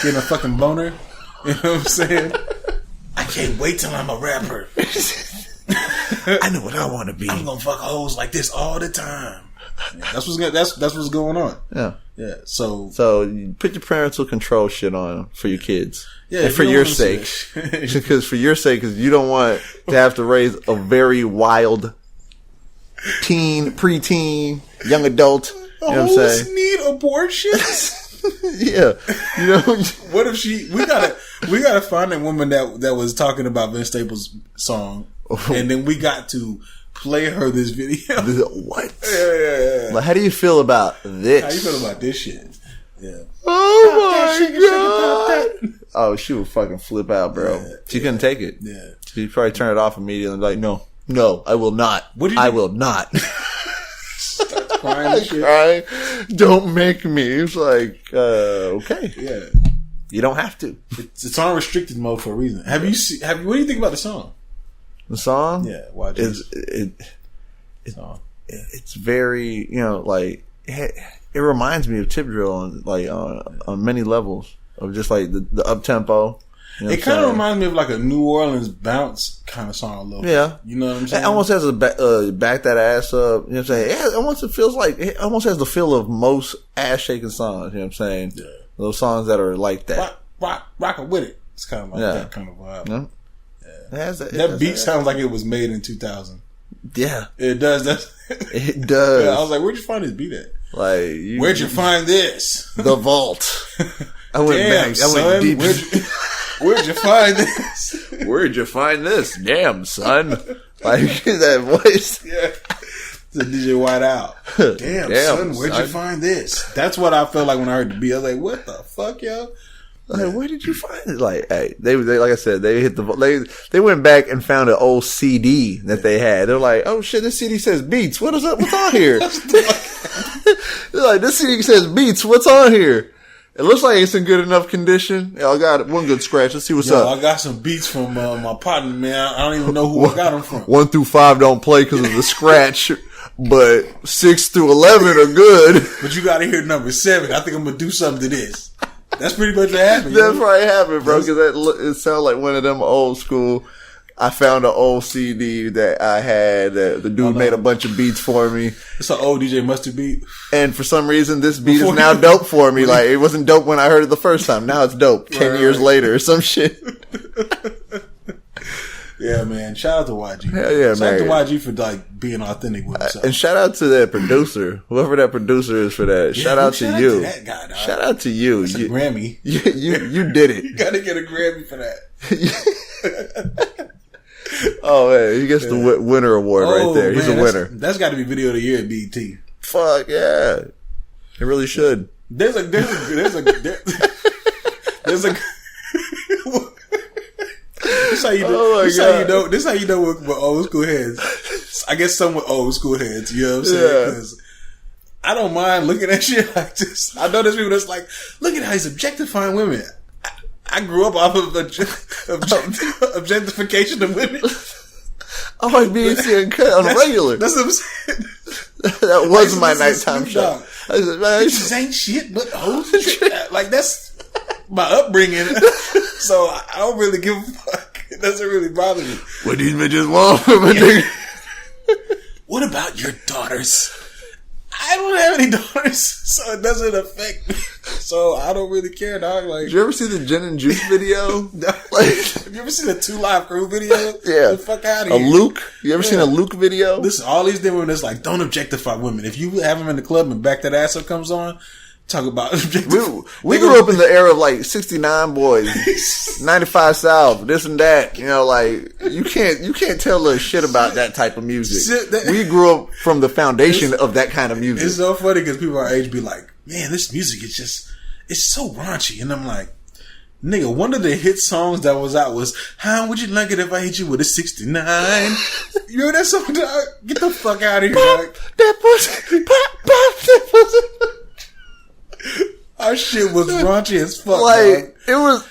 getting a fucking boner. You know what I'm saying? I can't wait till I'm a rapper. I know what I want to be. I'm gonna fuck hoes like this all the time. Yeah, that's what's going on. Yeah. Yeah. So you put your parental control shit on for your kids. Yeah. And for your sake. Because for your sake, because you don't want to have to raise a very wild teen, preteen, young adult. You know what I'm saying? Need abortions? Yeah. You know, what if we gotta find that woman that was talking about Vince Staples' song, and then we got to play her this video. What? Yeah. Like, how do you feel about this? How you feel about this shit? Yeah. Oh my god! Oh, she would fucking flip out, bro. Yeah, she couldn't take it. Yeah. She'd probably turn it off immediately and be like, no, I will not. I will not. Crying and shit. Crying. Don't make me. It's like, okay. Yeah. You don't have to. It's on restricted mode for a reason. What do you think about the song? The song? Yeah. It's very, like, it reminds me of Tip Drill on many levels of just like the up tempo. It kind of reminds me of like a New Orleans bounce kind of song a little bit. Yeah. You know what I'm saying? It almost has a back that ass up. You know what I'm saying? It almost has the feel of most ass shaking songs. You know what I'm saying? Yeah. Those songs that are like that. Rockin' with it. It's kind of like that kind of vibe. Yeah. That beat sounds like it was made in 2000. Yeah. It does. It does. Yeah, I was like, where'd you find this beat at? Like, where'd you find this? The vault. I went back. I went deep. Where'd you find this? Where'd you find this? Damn, son. Like, that voice. Yeah. The DJ White out. Damn, son, where'd you find this? That's what I felt like when I heard the beat. I was like, what the fuck, yo? Like, where did you find it? Like, hey, they like I said, they went back and found an old CD that they had. They're like, oh shit, this CD says Beats. What's on here? They're like, this CD says Beats. What's on here? It looks like it's in good enough condition. I got one good scratch. Let's see what's up. I got some beats from my partner, man. I don't even know who I got them from. 1 through 5 don't play because of the scratch, but 6 through 11 are good. But you got to hear number 7. I think I'm gonna do something to this. That's pretty much what happened. That's probably happened, bro. Because it sounds like one of them old school. I found an old CD that I had. The dude made a bunch of beats for me. It's an old DJ Mustard beat. And for some reason, this beat is now dope for me. Like, it wasn't dope when I heard it the first time. Now it's dope 10 years later or some shit. Yeah, man. Shout out to YG. Hell yeah, man. Shout out to YG for like being authentic with himself. And shout out to that producer, whoever that producer is for that. Yeah, shout out to you. That guy, dog. Shout out to you. That's a Grammy. You did it. You got to get a Grammy for that. Oh man, he gets the winner award right there. He's a winner. That's got to be video of the year at BET. Fuck yeah, it really should. There's a. This how you do. This how you know with old school heads. I guess some with old school heads. You know what I'm saying? Because I don't mind looking at shit like this. I know there's people that's like, look at how he's objectifying women. I grew up off of objectification of women. I like being uncut on a regular. That's what I'm saying. That was my nighttime show. Bitches ain't shit but hoes. Like, that's my upbringing. So I don't really give a fuck. It doesn't really bother me. What these bitches want? What about your daughters? I don't have any daughters, so it doesn't affect me. So I don't really care, dog. Like, did you ever see the Gin and Juice video? Have you ever seen the 2 Live Crew video? Yeah. Get the fuck out of here. A Luke? You ever seen a Luke video? Listen, all these different women that's like, don't objectify women. If you have them in the club and Back That Ass Up comes on, talk about objectifying. We grew up in the era of like 69 Boys, 95 South, this and that. You know, like, you can't tell us shit about that type of music. We grew up from the foundation of that kind of music. It's so funny because people our age be like, man, this music is just, it's so raunchy. And I'm like, nigga, one of the hit songs that was out was, how would you like it if I hit you with a 69? You know that song, dog? Get the fuck out of here, dog. That pussy, pop, that pussy. Our shit was raunchy as fuck. Like, dog.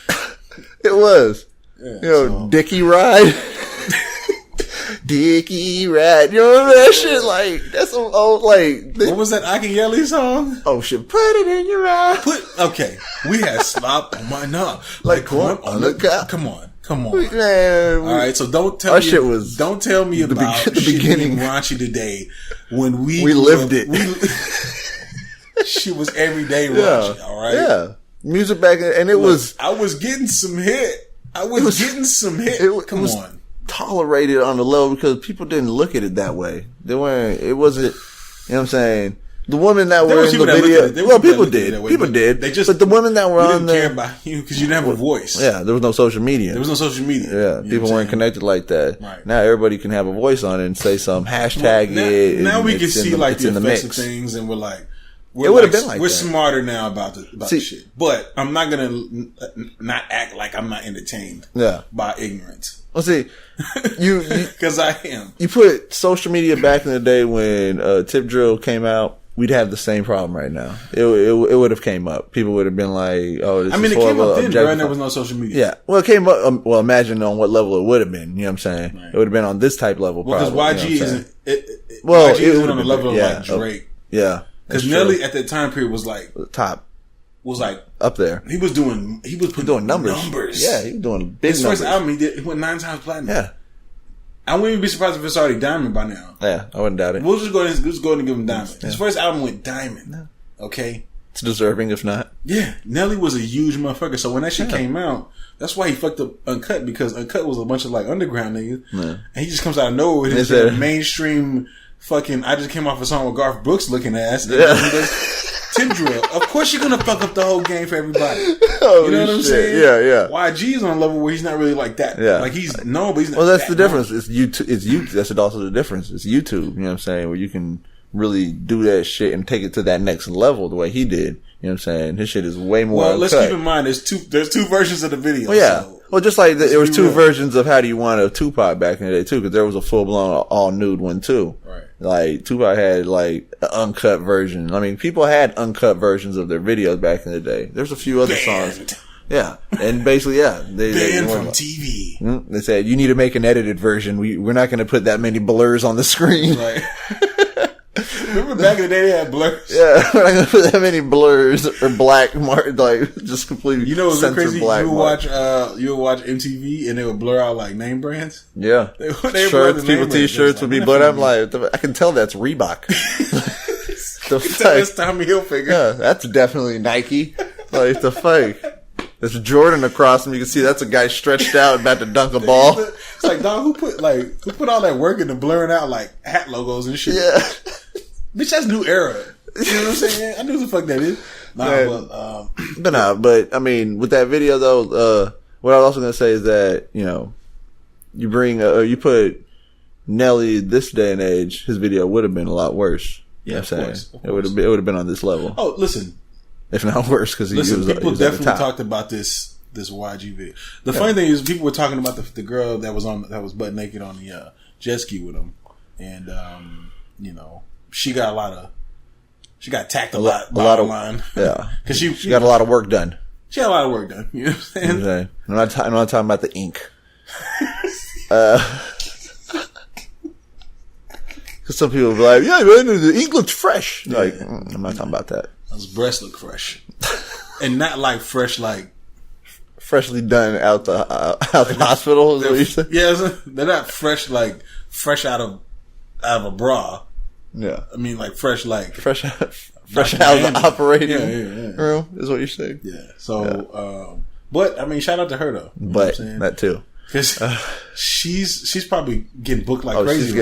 It was. Yeah, you know, Dickie Ride. Dickie Ride. You remember that shit? Like, that's some old, like. What was that Ike and Yelly song? Oh shit, put it in your eye. Okay. We had Slop on my knob. Like corn on the cob. Come on. Come on. Man, all right, so don't tell me about the shit beginning. being raunchy today when we lived it. She was everyday raunchy, all right? Yeah. Music back then, and I was getting some hit. Come on. Tolerated on the low because people didn't look at it that way. It wasn't, you know what I'm saying? The women that were in the video, well, people did. But the women that were on there, didn't care about you because you didn't have a voice. Yeah, there was no social media. Yeah, people weren't connected like that. Right. Now everybody can have a voice on it and say something, hashtag it. Now we can see like the effects of things, and we're like, it would have been like we're that. Smarter now about the shit. But I'm not gonna not act like I'm not entertained. By ignorance. Well, see, you because I am. You put social media back in the day when Tip Drill came out. We'd have the same problem right now. It would have came up. People would have been like, "Oh, this is horrible." It came up then, bro, and there was no social media. Yeah, well, it came up. Well, imagine on what level it would have been. You know what I'm saying? Right. It would have been on this type level. Well, because YG isn't. YG isn't on the level of like Drake. Yeah, because Nelly at that time period was like top. Was like up there. He was doing numbers. Yeah, he was doing big numbers. His first album, he went 9 times platinum. Yeah. I wouldn't even be surprised if it's already diamond by now. Yeah, I wouldn't doubt it. We'll just go ahead and give him diamond. Yeah. His first album went diamond. Yeah. Okay? It's deserving, if not. Yeah. Nelly was a huge motherfucker. So when that shit came out, that's why he fucked up Uncut, because Uncut was a bunch of like underground niggas. Yeah. And he just comes out of nowhere with his mainstream fucking, I just came off a song with Garth Brooks looking ass. Yeah. Tip Drill. Of course you're gonna fuck up the whole game for everybody. You know what I'm saying? Yeah. YG is on a level where he's not really like that. Yeah. Like he's known, but he's not. Well, that's the difference. It's YouTube. That's also the difference. It's YouTube. You know what I'm saying? Where you can really do that shit and take it to that next level the way he did. You know what I'm saying? His shit is way more. Well, let's keep in mind there's two versions of the video. Well, yeah. So well, just like there was two versions of How Do You Want a Tupac back in the day too, because there was a full blown all nude one too. Right. Like Tupac had like an uncut version. I mean, people had uncut versions of their videos back in the day. There's a few other songs. Yeah, and basically, they banned from TV. They said you need to make an edited version. We're not going to put that many blurs on the screen. Right. Remember back in the day they had blurs? Yeah, we're not going to put that many blurs or black mark, like just completely. You know what's crazy? Black you would watch MTV and they would blur out like name brands. Yeah, shirts, people T-shirts would be blurred. I'm like, I can tell that's Reebok. That's Tommy Hilfiger. Yeah, that's definitely Nike. Like the fake. There's Jordan across him. You can see that's a guy stretched out about to dunk a ball. It's like, dog, who put all that work into blurring out like hat logos and shit? Yeah. Bitch, that's new era. You know what I'm saying? I knew what the fuck that is. But I mean, with that video though, what I was also gonna say is that, you know, you bring, you put Nelly this day and age, his video would have been a lot worse. Yeah, you know of course. It would have been on this level. Oh, listen. If not worse, because people definitely talked about this YG video. The funny thing is, people were talking about the girl that was butt naked on the jet ski with him, and you know, she got attacked a lot of line. Yeah, because she got a lot of work done. She had a lot of work done. You know what I'm saying? I'm not talking about the ink. Because some people will be like, yeah, man, the ink looks fresh. Yeah. Like, I'm not talking about that. Those breasts look fresh, and not like fresh, like freshly done out the hospital. Is what you said? Yeah, they're not fresh, like fresh out of a bra. Yeah, I mean like fresh out of the operating room is what you're saying. Yeah. So, but I mean, shout out to her though. But that too, because she's probably getting booked like crazy.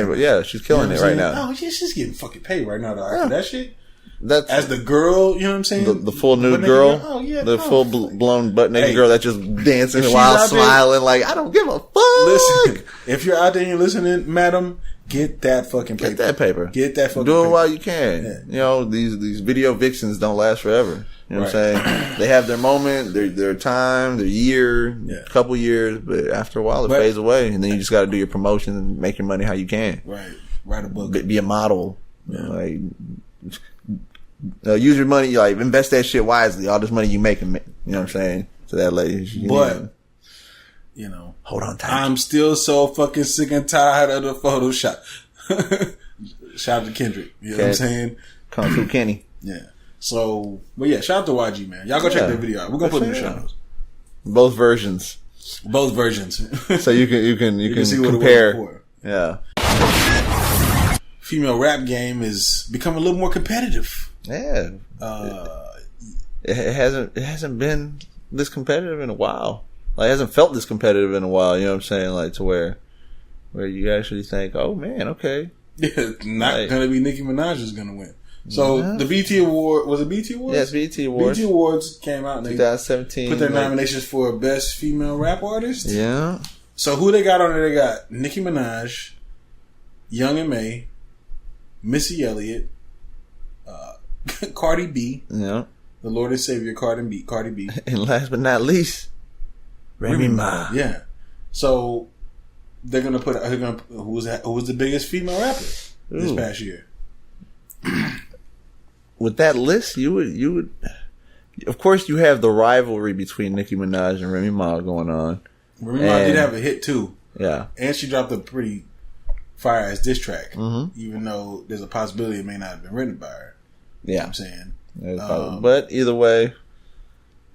She's killing it right now. Oh yeah, she's getting fucking paid right now though. After that shit. That's as the girl, you know what I'm saying? The full nude girl? Oh, yeah. The full blown butt naked girl that's just dancing while smiling like, I don't give a fuck. Listen, if you're out there and you're listening, madam, get that fucking paper. Get that paper. Get that fucking paper. Do it paper. while you can. Yeah. You know, these video vixens don't last forever. You know what I'm saying? They have their moment, their time, their year, couple years, but after a while it fades away, and then you just got to do your promotion and make your money how you can. Right. Write a book. Be a model. Yeah. Like, use your money, like invest that shit wisely. All this money you making, you know what I'm saying? To that lady. But, you know, hold on tight. I'm still so fucking sick and tired of the Photoshop. Shout out to Kendrick. You know what I'm saying? Kung Fu Kenny. Yeah. So, but yeah, shout out to YG, man. Y'all go check that video out. We're going to put it in the show notes. Both versions. Both versions. So you can see what it was compare. before. Yeah. Female rap game is becoming a little more competitive. Yeah. It hasn't been this competitive in a while. Like, it hasn't felt this competitive in a while. You know what I'm saying? Like, to where you actually think, oh man, okay. Yeah, not gonna be Nicki Minaj is gonna win. So the BET Award, was it BET Awards? Yes, BET Awards. BET Awards came out and 2017. put their nominations for Best Female Rap Artist. Yeah. So who they got on there? They got Nicki Minaj, Young M.A., Missy Elliott, Cardi B, Yeah. the Lord and Savior Cardi B. And last but not least, Remy Ma. Yeah. So they're gonna put who was the biggest female rapper this past year? With that list, you would, of course, you have the rivalry between Nicki Minaj and Remy Ma going on. Remy Ma did have a hit too. Yeah. And she dropped a pretty fire ass diss track, even though there's a possibility it may not have been written by her. Yeah. You know what I'm saying? But either way,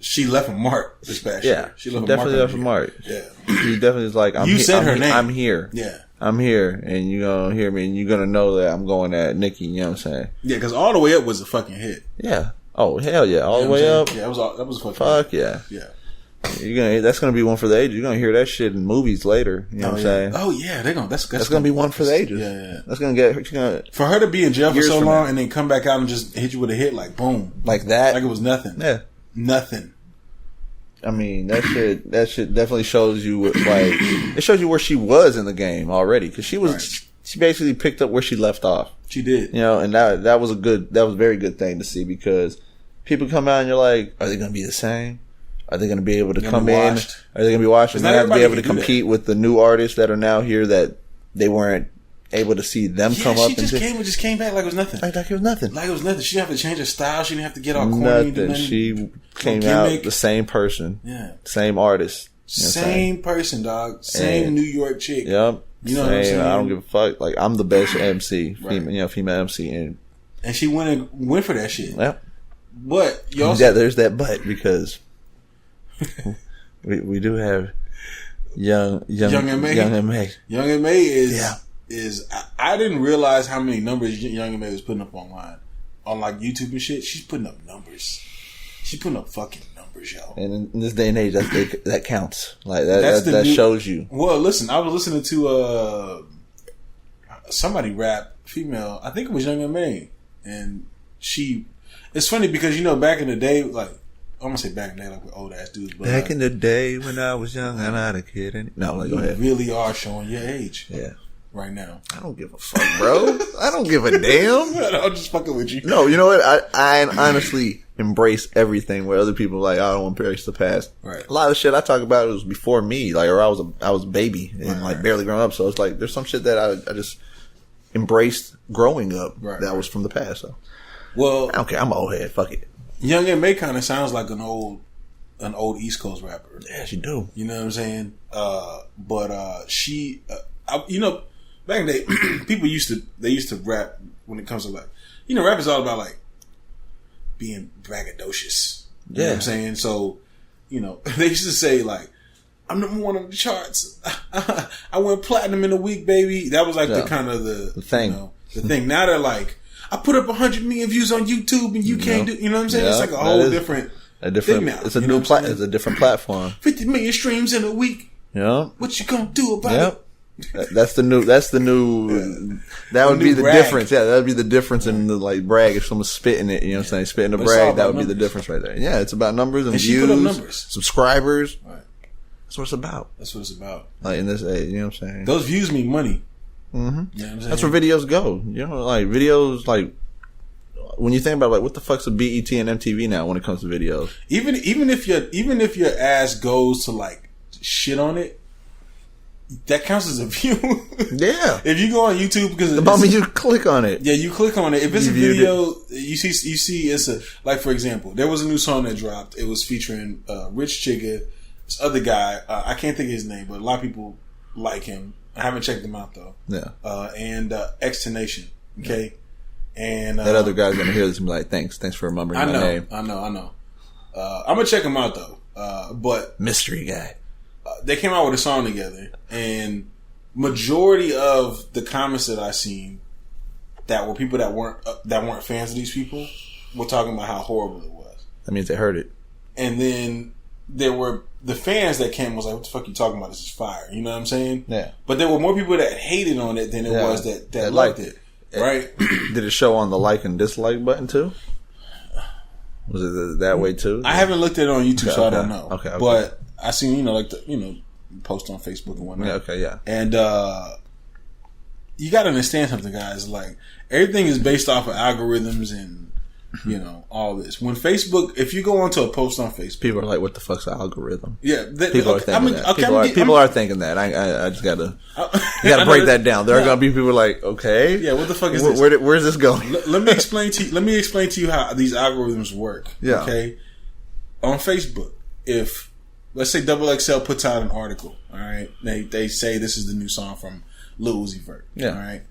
she left a mark this past year. She definitely left a mark. Yeah. She definitely is like, You said her name. I'm here. Yeah. I'm here, and you're going to hear me, and you're going to know that I'm going at Nicki, you know what I'm saying? Yeah, because All the Way Up was a fucking hit. Yeah. Oh, hell yeah. All the way up. Yeah, that was a fucking Fuck hit. yeah. Yeah. That's gonna be one for the ages. You're gonna hear that shit in movies later. You know what I'm saying? Oh yeah, that's gonna be one for the ages. Yeah. That's gonna get for her to be in jail for years so from long now. and then come back out and just hit you with a hit like boom, like that. like it was nothing. Yeah. Nothing. I mean, that shit definitely shows you it shows you where she was in the game already, because she basically picked up where she left off. She did. You know, and that was a very good thing to see, because people come out and you're like, are they gonna be the same? Are they going to be able to come in? Are they going to be watched? And they have to be able to compete with the new artists that are now here that they weren't able to see them come up. She just came back like it was nothing. Like it was nothing. Like it was nothing. She didn't have to change her style. She didn't have to get all corny. Nothing. She came out the same person. Yeah. Same artist. Same person, dog. Same New York chick. Yep. You know what I'm saying? I don't give a fuck. Like, I'm the best MC, female MC, and she went for that shit. Yep. But you also there's that but, because we do have young M.A. Young M.A. is I didn't realize how many numbers Young M.A. was putting up online on like YouTube and shit. She's putting up numbers. She's putting up fucking numbers, yo. And in this day and age, that counts. Like that shows you. Well, listen, I was listening to somebody rap female. I think it was Young M.A. and it's funny because back in the day, like. I'm gonna say back in the day, like with old ass dudes. But back in the day when I was young and not a kid. No, like, go ahead. You really are showing your age. Yeah. Right now. I don't give a fuck, bro. I don't give a damn. I'm just fucking with you. No, you know what? I honestly embrace everything where other people are like, I don't want to embrace the past. Right. A lot of shit I talk about was before me, like, or I was a baby and barely grown up. So it's like there's some shit that I just embraced growing up that was from the past. So, well, I don't care. I'm an old head. Fuck it. Young M.A. kind of sounds like an old East Coast rapper. Yeah, she do. You know what I'm saying? But she, back in the day, people used to rap when it comes to like, rap is all about like being braggadocious. You know what I'm saying? So, they used to say like, I'm number one on the charts. I went platinum in a week, baby. That was like the kind of the thing. The thing. Now they're like, I put up 100 million views on YouTube and you can't do, you know what I'm saying? It's like a whole different thing now. It's a new it's a different platform. 50 million streams in a week. Yeah. What you gonna do about it? That's the new, that would be the difference. Yeah, that would be the difference in the like brag. If someone's spitting it, you know what I'm saying? Spitting the brag, that would be the difference right there. Yeah, it's about numbers and views, put up numbers. Subscribers. Right. That's what it's about. That's what it's about. Like in this age, you know what I'm saying? Those views mean money. Mm-hmm. You know what I'm saying? That's where videos go. Like videos, like when you think about like what the fuck's a BET and MTV now when it comes to videos. Even if your ass goes to like shit on it, that counts as a view. Yeah. If you go on YouTube because the moment you click on it. Yeah, you click on it. If it's a video, you see it's a, like for example, there was a new song that dropped. It was featuring Rich Chigga, this other guy. I can't think of his name, but a lot of people like him. I haven't checked him out though. Yeah. And Xtenation. Okay. Yeah. And that other guy's gonna hear this and be like, thanks for remembering my name. I know. I'm gonna check him out though. But mystery guy. they came out with a song together, and majority of the comments that I seen that were people that weren't fans of these people were talking about how horrible it was. That means they heard it. And then there were the fans that came was like, "What the fuck you talking about? This is fire." You know what I'm saying? Yeah. But there were more people that hated on it than it was that liked it. Right? Did it show on the like and dislike button too? Was it that way too? I haven't looked at it on YouTube, so I don't know. Okay. But I seen post on Facebook and whatnot. Yeah. Okay. Yeah. And you got to understand something, guys. Like everything is based off of algorithms and all this. When Facebook, if you go onto a post on Facebook, people are like, "What the fuck's the algorithm?" Yeah, people are thinking that. People are thinking that. I just gotta break that down. There are gonna be people like, "Okay, yeah, what the fuck is this? Where's this going?" Let me explain to you how these algorithms work. Yeah. Okay. On Facebook, if let's say XXL puts out an article, all right, they say this is the new song from Lil Uzi Vert. Yeah. All right.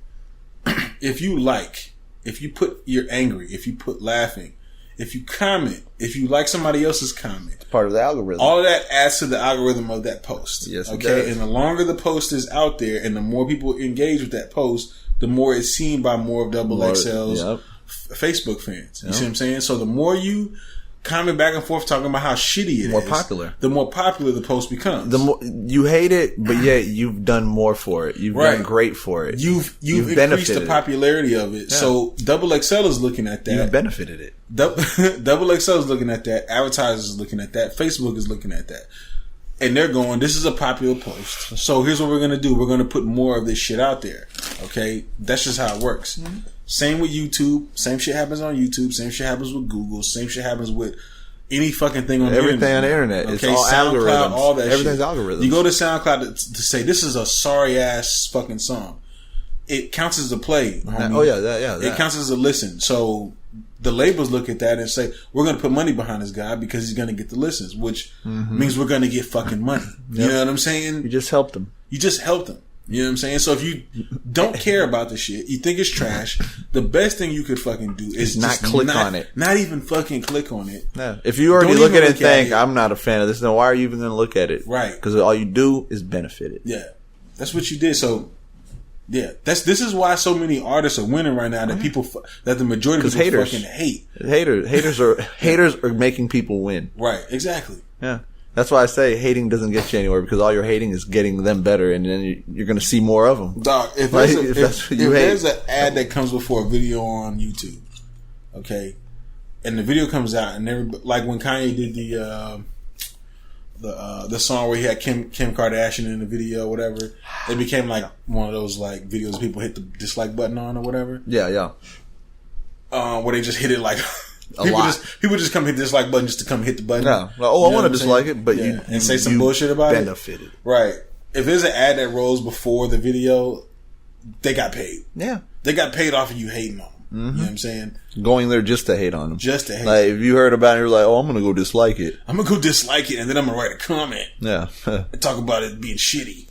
If you put you're angry, if you put laughing, if you comment, if you like somebody else's comment, It's part of the algorithm. all of that adds to the algorithm of that post. Yes, it okay. does. And the longer the post is out there, and the more people engage with that post, the more it's seen by more of XXL's Facebook fans. You see what I'm saying? So the more you comment back and forth talking about how shitty it is, popular. the more popular the post becomes. The more you hate it, but yet you've done more for it. You've done great for it. You've increased the popularity of it. Yeah. So XXL is looking at that. You've benefited it. XXL is looking at that. Advertisers is looking at that. Facebook is looking at that. And they're going, this is a popular post. So here's what we're going to do. We're going to put more of this shit out there. Okay? That's just how it works. Mm-hmm. Same with YouTube. Same shit happens on YouTube. Same shit happens with Google. Same shit happens with any fucking thing on everything the internet. on the internet. Okay? It's all SoundCloud, algorithms. all that Everything's shit. algorithms. You go to SoundCloud to say, this is a sorry ass fucking song. It counts as a play. Homie. Oh, yeah. That. It counts as a listen. So the labels look at that and say, we're going to put money behind this guy because he's going to get the listens, which means we're going to get fucking money. You know what I'm saying? You just helped them. You just helped them. You know what I'm saying? So if you don't care about the shit, you think it's trash, the best thing you could fucking do is not just click on it. Not even fucking click on it. Yeah. If you already Don't look even at it and look at think, it. I'm not a fan of this, then why are you even going to look at it? Right. Because all you do is benefit it. Yeah. That's what you did. So, yeah. This is why so many artists are winning right now that people, that the majority of people fucking hate. Haters are making people win. Right. Exactly. Yeah. That's why I say hating doesn't get you anywhere, because all you're hating is getting them better, and then you're going to see more of them. Dog, if there's an ad that comes before a video on YouTube, okay, and the video comes out, and like when Kanye did the song where he had Kim Kardashian in the video, or whatever, it became like one of those like videos people hit the dislike button on or whatever. Yeah. Where they just hit it like. People just come hit the dislike button just to come hit the button. Yeah. Well, I want to dislike it, but you say some bullshit about benefited. it. Right. If there's an ad that rolls before the video, they got paid. Yeah. They got paid off of you hating on them. Mm-hmm. You know what I'm saying? Going there just to hate on them. Just to hate. Like, if you heard about it, you're like, oh, I'm going to go dislike it. I'm going to go dislike it, and then I'm going to write a comment. Yeah. And talk about it being shitty.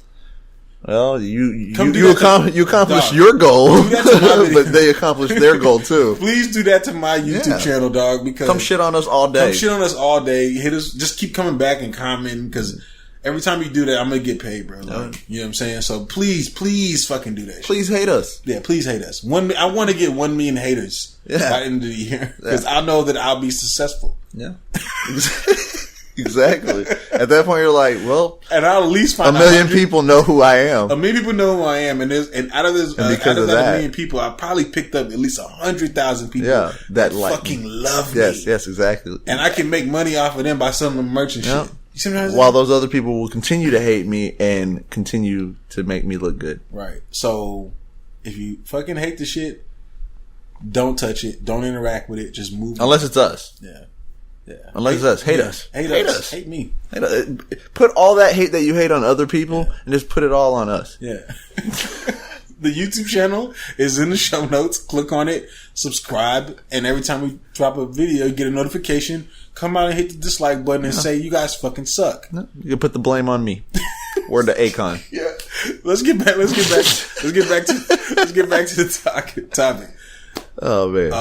Well, you accomplished your goal, but they accomplished their goal too. Please do that to my YouTube channel, dog. Because come shit on us all day. Hit us. Just keep coming back and commenting, because every time you do that, I'm gonna get paid, bro. Like, you know what I'm saying? So please fucking do that. Please hate us. Yeah, please hate us. I want to get 1 million haters by the end of the year, because I know that I'll be successful. Yeah. Exactly. At that point, you're like, well, and I'll at least find 1 million people know who I am. 1 million people know who I am, and out of that 1 million people, I probably picked up at least 100,000 people. Yeah, that fucking love me. Yes, exactly. And I can make money off of them by selling them merch and shit. You see what I'm saying? While those other people will continue to hate me and continue to make me look good. Right. So if you fucking hate the shit, don't touch it. Don't interact with it. Just move. Unless it's us. Yeah. Unless it's us. Hate us. Hate us. Hate me. Put all that hate that you hate on other people and just put it all on us. Yeah. The YouTube channel is in the show notes. Click on it, subscribe, and every time we drop a video, you get a notification. Come out and hit the dislike button and say, you guys fucking suck. You can put the blame on me. Or the Akon. Yeah. Let's get back to the topic. Oh man.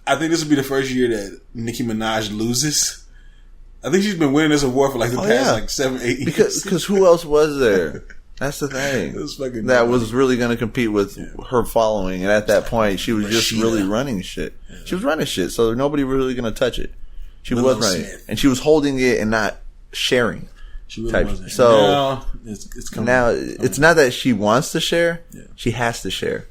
I think this will be the first year that Nicki Minaj loses, I think she's been winning this award for like the past like 7-8 years. Because who else was there? That's the thing. That was really going to compete with her following, and at that point, she was just really running shit. Yeah. She was running shit, so nobody really going to touch it. She was running, and she was holding it and not sharing. She really wasn't. So now it's coming. Now it's not that she wants to share; she has to share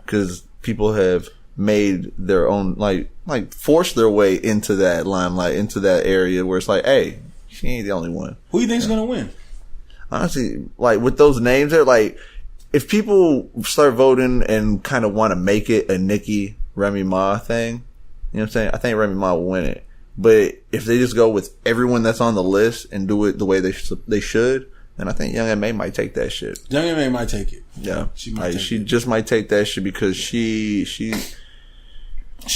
because people have made their own like forced their way into that limelight, into that area where it's like, hey, she ain't the only one. Who do you think's gonna win? Honestly, like with those names, there, like if people start voting and kind of want to make it a Nicki Remy Ma thing, you know what I'm saying? I think Remy Ma will win it. But if they just go with everyone that's on the list and do it the way they should, then I think Young M.A. might take that shit. Young M.A. might take it. Yeah, she just might take that shit because she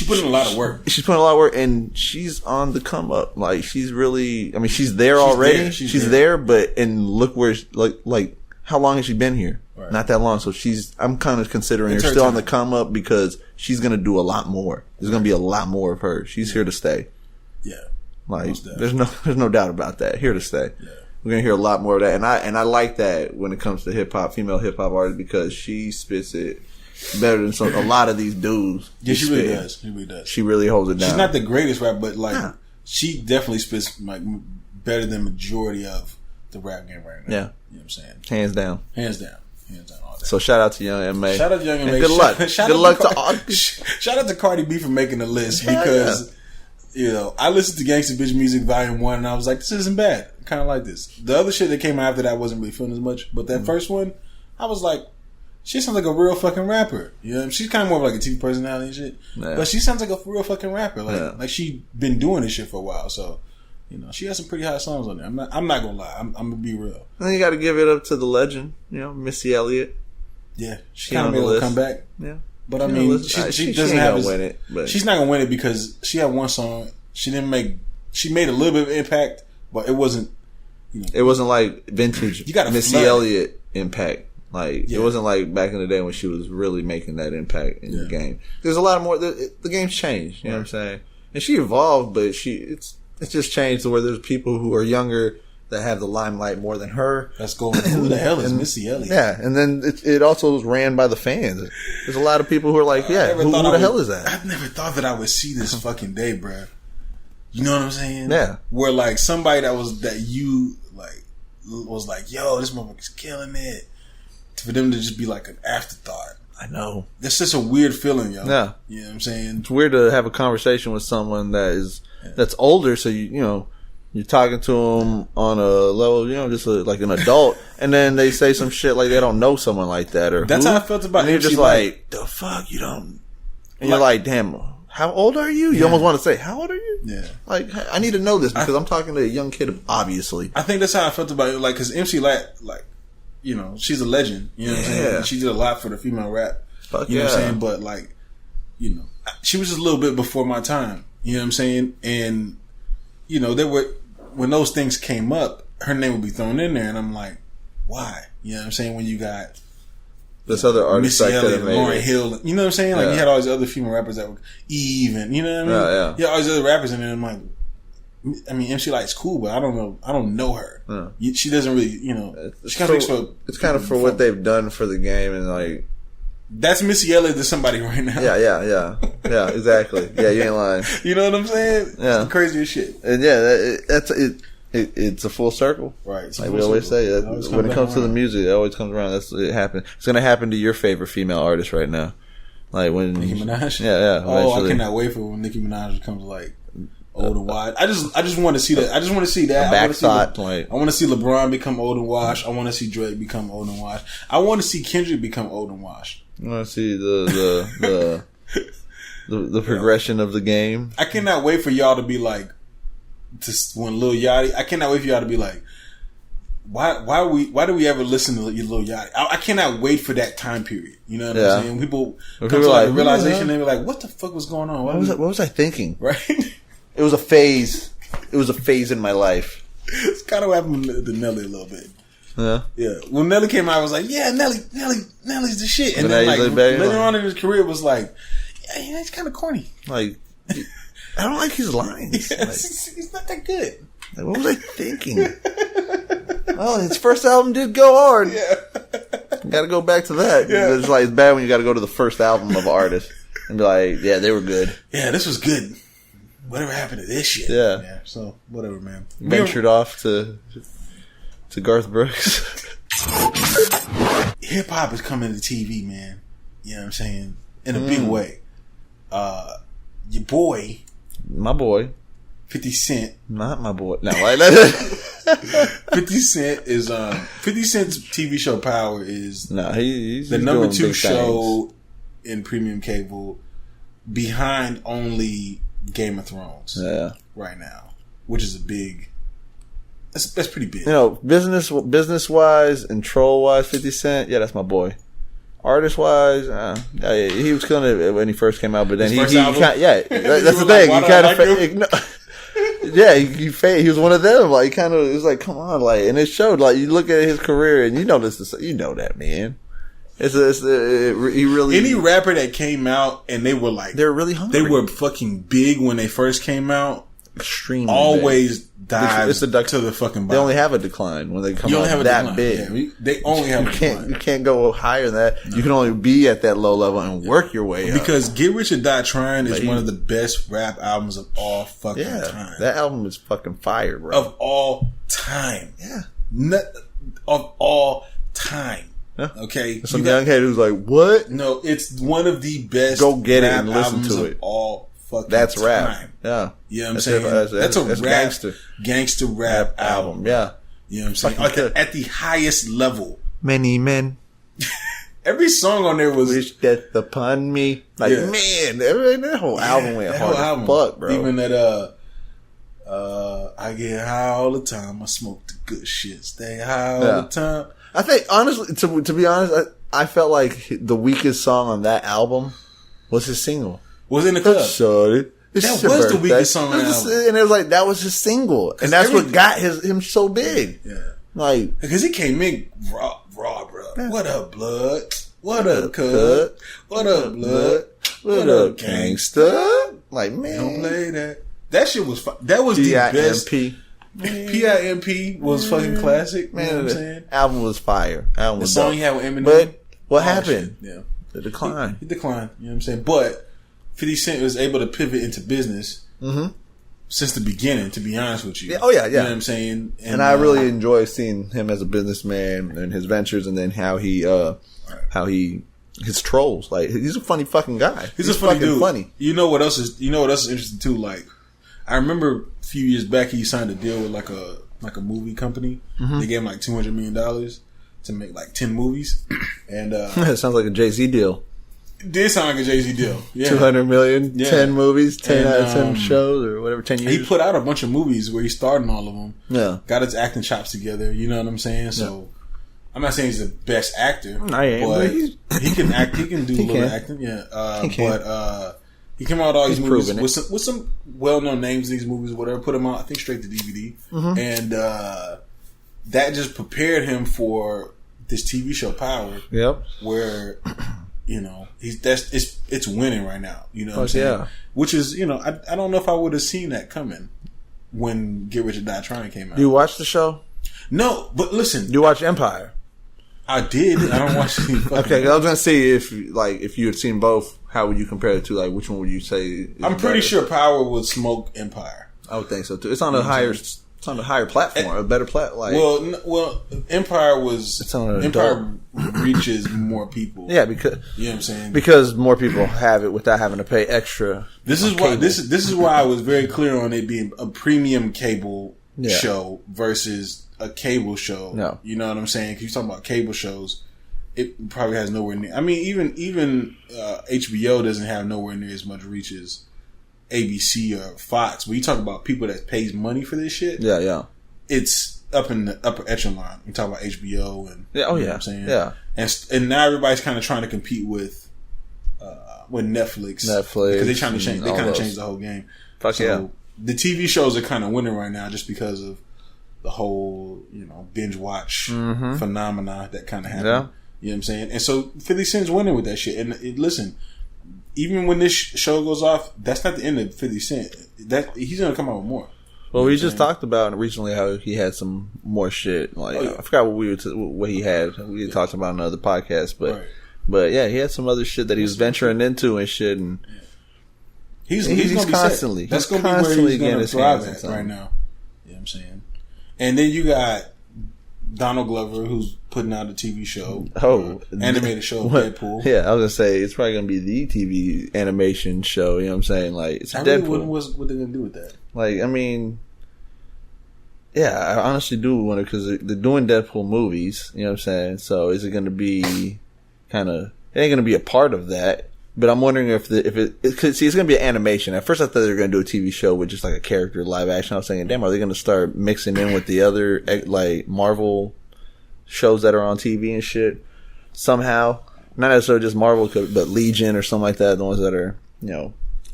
put in a lot of work. She's putting a lot of work, and she's on the come up. Like she's really, I mean, she's there already. She's there, but look where, like how long has she been here? Right. Not that long. So I'm kind of considering her still on the come up because she's gonna do a lot more. There's gonna be a lot more of her. She's here to stay. Yeah, like there's no doubt about that. Here to stay. Yeah. We're gonna hear a lot more of that, and I like that when it comes to hip hop, female hip hop artists, because she spits it better than a lot of these dudes. Yeah, she really does. She really does. She really holds it down. She's not the greatest rapper, but like she definitely spits like better than majority of the rap game right now. Yeah, you know what I'm saying? Hands down. All day. So shout out to Young M.A. Shout out to Young M.A. Good luck. Good luck to all. Shout out to Cardi B for making the list because. You know, I listened to Gangsta Bitch Music Volume 1 and I was like, this isn't bad. I kind of like this. The other shit that came out after that I wasn't really feeling as much. But that first one, I was like, she sounds like a real fucking rapper. You know, she's kind of more of like a TV personality and shit. Yeah. But she sounds like a real fucking rapper. Like she been doing this shit for a while. So, you know, she has some pretty hot songs on there. I'm not going to lie. I'm going to be real. And you got to give it up to the legend, you know, Missy Elliott. Yeah. She kind of made a comeback. Yeah. But I mean, she doesn't have win it. But she's not gonna win it because she had one song. She made a little bit of impact, but it wasn't. You know, it wasn't like vintage Missy Elliott impact. Like it wasn't like back in the day when she was really making that impact in the game. There's a lot more. The game's changed. You know what I'm saying? And she evolved, but it's just changed to where there's people who are younger that have the limelight more than her. That's going. Who the hell is Missy Elliott? Yeah, and then it also was ran by the fans. There's a lot of people who are like, who the hell is that? I've never thought that I would see this fucking day, bro. You know what I'm saying? Yeah. Where like somebody that you like was like, yo, this motherfucker's killing it. For them to just be like an afterthought. I know. That's just a weird feeling, yo. Yeah. You know what I'm saying? It's weird to have a conversation with someone that's older, so you know. You're talking to them on a level, you know, just like an adult, and then they say some shit like they don't know someone like that, or that's how I felt about. And you're just like, the fuck, you don't. And you're like, damn, how old are you? You almost want to say, how old are you? Yeah. Like, I need to know this because I'm talking to a young kid, obviously. I think that's how I felt about it, like, because MC Lat, like, you know, she's a legend. You know what I'm saying? She did a lot for the female rap. Fuck you know what I'm saying? But like, you know, she was just a little bit before my time. You know what I'm saying? And you know, when those things came up, her name would be thrown in there, and I'm like, why? You know what I'm saying? When you got this other artist, Missy Elliott, Lauryn Hill, you know what I'm saying? Like you had all these other female rappers that were Eve, and you know what I mean? Yeah, all these other rappers, and then I'm like, I mean, MC Light's cool, but I don't know her. She doesn't really, you know. She kind of speaks for. It's kind of for what they've done for the game, and like. That's Missy Elliott to somebody right now. Yeah, exactly. Yeah, you ain't lying. You know what I'm saying? Yeah, it's the craziest shit. And yeah, that's it. It's a full circle, right? Like we always say, when it comes to the music, it always comes around. It happens. It's going to happen to your favorite female artist right now, like when Nicki Minaj. Yeah. Oh, I cannot wait for when Nicki Minaj becomes like old and wide. I just want to see that. I just want to see that. I want to see LeBron become old and washed. I want to see Drake become old and washed. I want to see Kendrick become old and washed. I want to see the progression of the game. I cannot wait for y'all to be like, when Lil Yachty. I cannot wait for y'all to be like, why do we ever listen to Lil Yachty? I cannot wait for that time period. You know what I'm saying? When people come to like the realization, they be like, what the fuck was going on? What was I thinking? Right? It was a phase. It was a phase in my life. It's kind of what happened to Nelly a little bit. Yeah. When Nelly came out, I was like, yeah, Nelly's the shit. And then like later on in his career, it was like, yeah, he's kind of corny. Like, I don't like his lines. He's not that good. Like, what was I thinking? Well, his first album did go hard. Yeah. Got to go back to that. Yeah. It's like it's bad when you got to go to the first album of an artist and be like, yeah, they were good. Yeah, this was good. Whatever happened to this shit? Yeah. So whatever, man. Ventured off to Garth Brooks. Hip hop is coming to TV, man. You know what I'm saying? In a big way. Your boy, My boy. 50 Cent. Not my boy. No, like that. 50 Cent is 50 Cent's TV show Power is No, he's the number doing 2 big show in premium cable, behind only Game of Thrones. Yeah. Right now, which is a big. That's pretty big. You know, business wise and troll wise, 50 Cent. Yeah, that's my boy. Artist wise, he was killing it when he first came out, but then that's the thing. He kind of, yeah, he was one of them. Like, kind of, it was like, come on, like, and it showed. Like, you look at his career, and you know that man. He really. Any rapper that came out and they were like, they're really hungry. They were fucking big when they first came out. Extremely always big. Dives to the fucking bottom. They only have a decline when they come out that big. Yeah, they only have a decline. You can't go higher than that. No. You can only be at that low level and work your way up. Because Get Rich or Die Trying is one of the best rap albums of all fucking time. That album is fucking fire, bro. Of all time. Yeah. Of all time. Yeah. Okay? Some young kid who's like, what? No, it's one of the best go get it and listen to it. Of all fucking That's time. Rap. Yeah. You know what I'm saying? That's a gangster rap album. Yeah. You know what I'm saying? At the highest level. Many men. Every song on there was wish death upon me. Like, man, that whole album went hard as fuck, bro. Even that I get high all the time. I smoke the good shit. Stay high all the time. I think honestly, to be honest, I felt like the weakest song on that album was his single. Was in the club. Sorry. That was the weakest song on the album. And it was like, that was his single. And that's what got him so big. Yeah. Like, because he came in raw, bro. Yeah. What up, blood? What up, cuz? What up, blood? What up, gangsta? Like, man. Don't play that. That shit was that was the best. PIMP was fucking classic. Man, you know what I'm saying? Album was fire. The song he had with Eminem. But what happened? Yeah. The decline. He declined. You know what I'm saying? But 50 Cent was able to pivot into business since the beginning, to be honest with you. Yeah, oh, yeah. You know what I'm saying? And I really enjoy seeing him as a businessman and his ventures, and then how his trolls. Like, he's a funny fucking guy. He's a funny dude. Funny. You know what else is interesting too? Like, I remember a few years back he signed a deal with like a movie company. They gave him like $200 million to make like 10 movies. And it sounds like a Jay-Z deal. It did sound like a Jay-Z deal. Yeah. 200 million, 10 movies, 10 out of 10 shows, or whatever, 10 years. He put out a bunch of movies where he starred in all of them. Yeah. Got his acting chops together. You know what I'm saying? So, I'm not saying he's the best actor. I am, but he can act. He can do a little acting. Yeah. But he came out with all these movies with some well-known names in these movies, whatever. Put them out, I think, straight to DVD. And that just prepared him for this TV show Power. Yep. Where... You know, it's winning right now. You know what I'm saying? Yeah. Which is, you know, I don't know if I would have seen that coming when Get Rich or Die Trying came out. You watched the show? No, but listen. You watched Empire? I did. I don't watch any fucking Okay, I was gonna see if you had seen both, how would you compare it to? Like, which one would you say? I'm pretty sure Power would smoke Empire. I would think so too. It's on a higher. It's on a higher platform, a better platform. Well, Empire was. It's on Empire reaches more people. Yeah, because you know what I'm saying. Because more people have it without having to pay extra. This is why. This is why I was very clear on it being a premium cable show versus a cable show. No, you know what I'm saying. Because you're talking about cable shows, it probably has nowhere near. I mean, even HBO doesn't have nowhere near as much reach as ABC or Fox. When you talk about people that pays money for this shit, it's up in the upper echelon. You talk about HBO and you know what I'm saying, and now everybody's kind of trying to compete with Netflix because they're trying to change. They kind of changed the whole game. The TV shows are kind of winning right now just because of the whole binge watch phenomena that kind of happened. Yeah. You know what I'm saying? And so 50 Cent's winning with that shit. And listen. Even when this show goes off, that's not the end of 50 Cent. He's gonna come out with more. Well, we just talked about recently how he had some more shit. Like I forgot what he had. We talked about in another podcast, but yeah, he had some other shit that he was venturing into and shit. And he's constantly that's going to be where he's going to thrive at right now. You know what I'm saying? And then you got Donald Glover, who's putting out a TV show, animated show of Deadpool. Yeah, I was gonna say it's probably gonna be the TV animation show. You know what I'm saying? Like it's Deadpool. What they gonna do with that? Like, I mean, yeah, I honestly do wonder because they're doing Deadpool movies. You know what I'm saying? So is it gonna be kind of? It ain't gonna be a part of that. But I'm wondering if it's gonna be an animation. At first, I thought they were gonna do a TV show with just like a character live action. I was thinking, damn, are they gonna start mixing in with the other like Marvel shows that are on TV and shit somehow? Not necessarily just Marvel, but Legion or something like that. The ones that are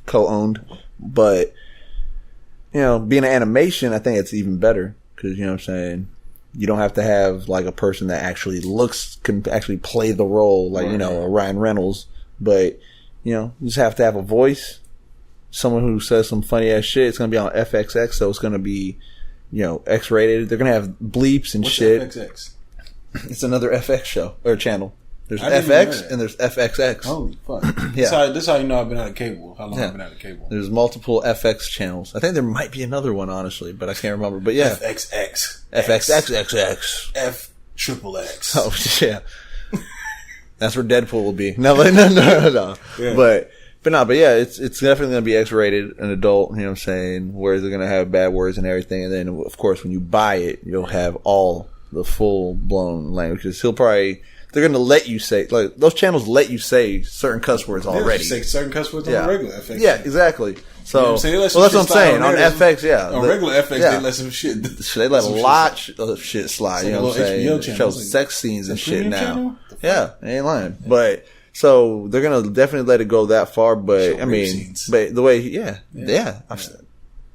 co-owned. But being an animation, I think it's even better because you know what I'm saying. You don't have to have like a person that actually can actually play the role, like a Ryan Reynolds, but. You just have to have a voice, someone who says some funny ass shit. It's going to be on FXX, so it's going to be, X-rated. They're going to have bleeps and What's shit. FXX? It's another FX show or channel. There's FX and there's FXX. Holy fuck! Yeah, this how you know I've been out of cable. How long I've been out of cable? There's multiple FX channels. I think there might be another one, honestly, but I can't remember. But yeah, FXX, FXXXX, F triple X. Oh yeah. That's where Deadpool will be. No. Yeah. But yeah, it's definitely going to be X-rated, an adult, you know what I'm saying, where they're going to have bad words and everything. And then, of course, when you buy it, you'll have all the full-blown language. Because they're going to let you say, like, those channels let you say certain cuss words already. Say certain cuss words on regular FX. Yeah, exactly. So, you know what I'm that's what I'm saying. On FX, yeah. On regular FX, they let some shit. They let a lot of shit slide, you know what I'm saying? It shows sex scenes and shit now. Channel? Yeah, I ain't lying. Yeah. But, so, they're gonna definitely let it go that far, but, but the way,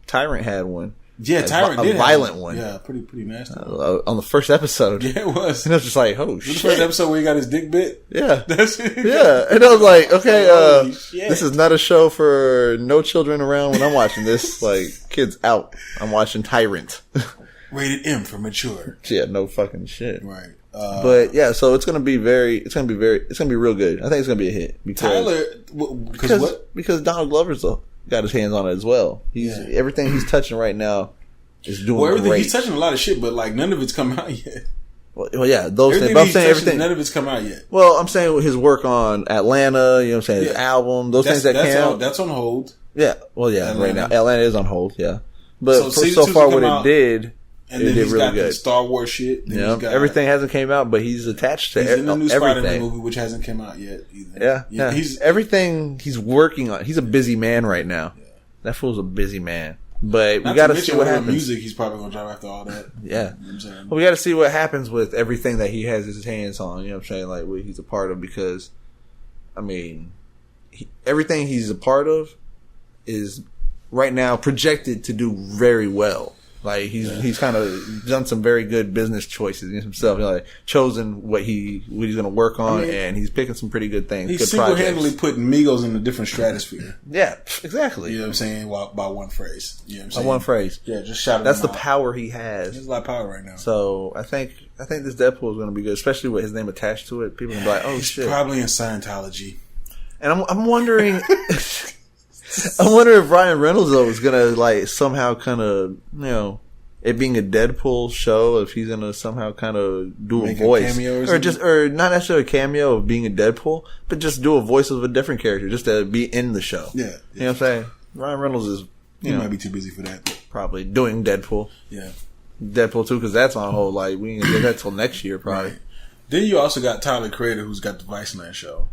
Tyrant had one. Yeah, Tyrant did a violent one. Yeah, pretty nasty. On the first episode. Yeah, it was. And I was just like, oh shit. The first episode where he got his dick bit? Yeah. That's it. Yeah. And I was like, okay, this is not a show for no children around when I'm watching this. Like, kids out. I'm watching Tyrant. Rated M for mature. Yeah, no fucking shit. Right. But yeah, so it's gonna be real good. I think it's gonna be a hit. Because Donald Glover's got his hands on it as well. Everything he's touching right now is doing great. He's touching a lot of shit, but like none of it's come out yet. Well, yeah, those things. But I'm saying everything. None of it's come out yet. Well, I'm saying his work on Atlanta. You know what I'm saying? His album, those things that came out. That's on hold. Yeah. Well, yeah. Atlanta. Right now, Atlanta is on hold. Yeah. But so far, what it did. And then he's got the Star Wars shit. Yeah, everything hasn't came out, but he's attached to everything. He's in the new everything. Spider-Man movie, which hasn't come out yet either. Yeah. Everything he's working on. He's a busy man right now. Yeah. That fool's a busy man. But we got to see what happens. Music, he's probably going to drive after all that. Yeah. You know what I'm saying? Well, we got to see what happens with everything that he has his hands on. You know what I'm saying? Like what he's a part of, because, I mean, everything he's a part of is right now projected to do very well. Like he's kind of done some very good business choices himself. Like chosen what he's going to work on, and he's picking some pretty good things. He's single-handedly putting Migos in a different stratosphere. Yeah, exactly. You know what I'm saying? By one phrase. You know what I'm saying? By one phrase. Yeah, just shout. That's the power he has. There's a lot of power right now. So I think this Deadpool is going to be good, especially with his name attached to it. People can be like, "Oh shit!" Probably in Scientology. And I'm wondering. I wonder if Ryan Reynolds though is gonna like somehow kind of it being a Deadpool show, if he's gonna somehow kind of do a voice or not necessarily a cameo of being a Deadpool, but just do a voice of a different character just to be in the show. Yeah, you know what I'm saying? Ryan Reynolds is he might be too busy for that. Probably doing Deadpool. Yeah, Deadpool 2 because that's on hold. Like we ain't gonna get that till next year probably. Right. Then you also got Tyler Creator, who's got the Viceland show.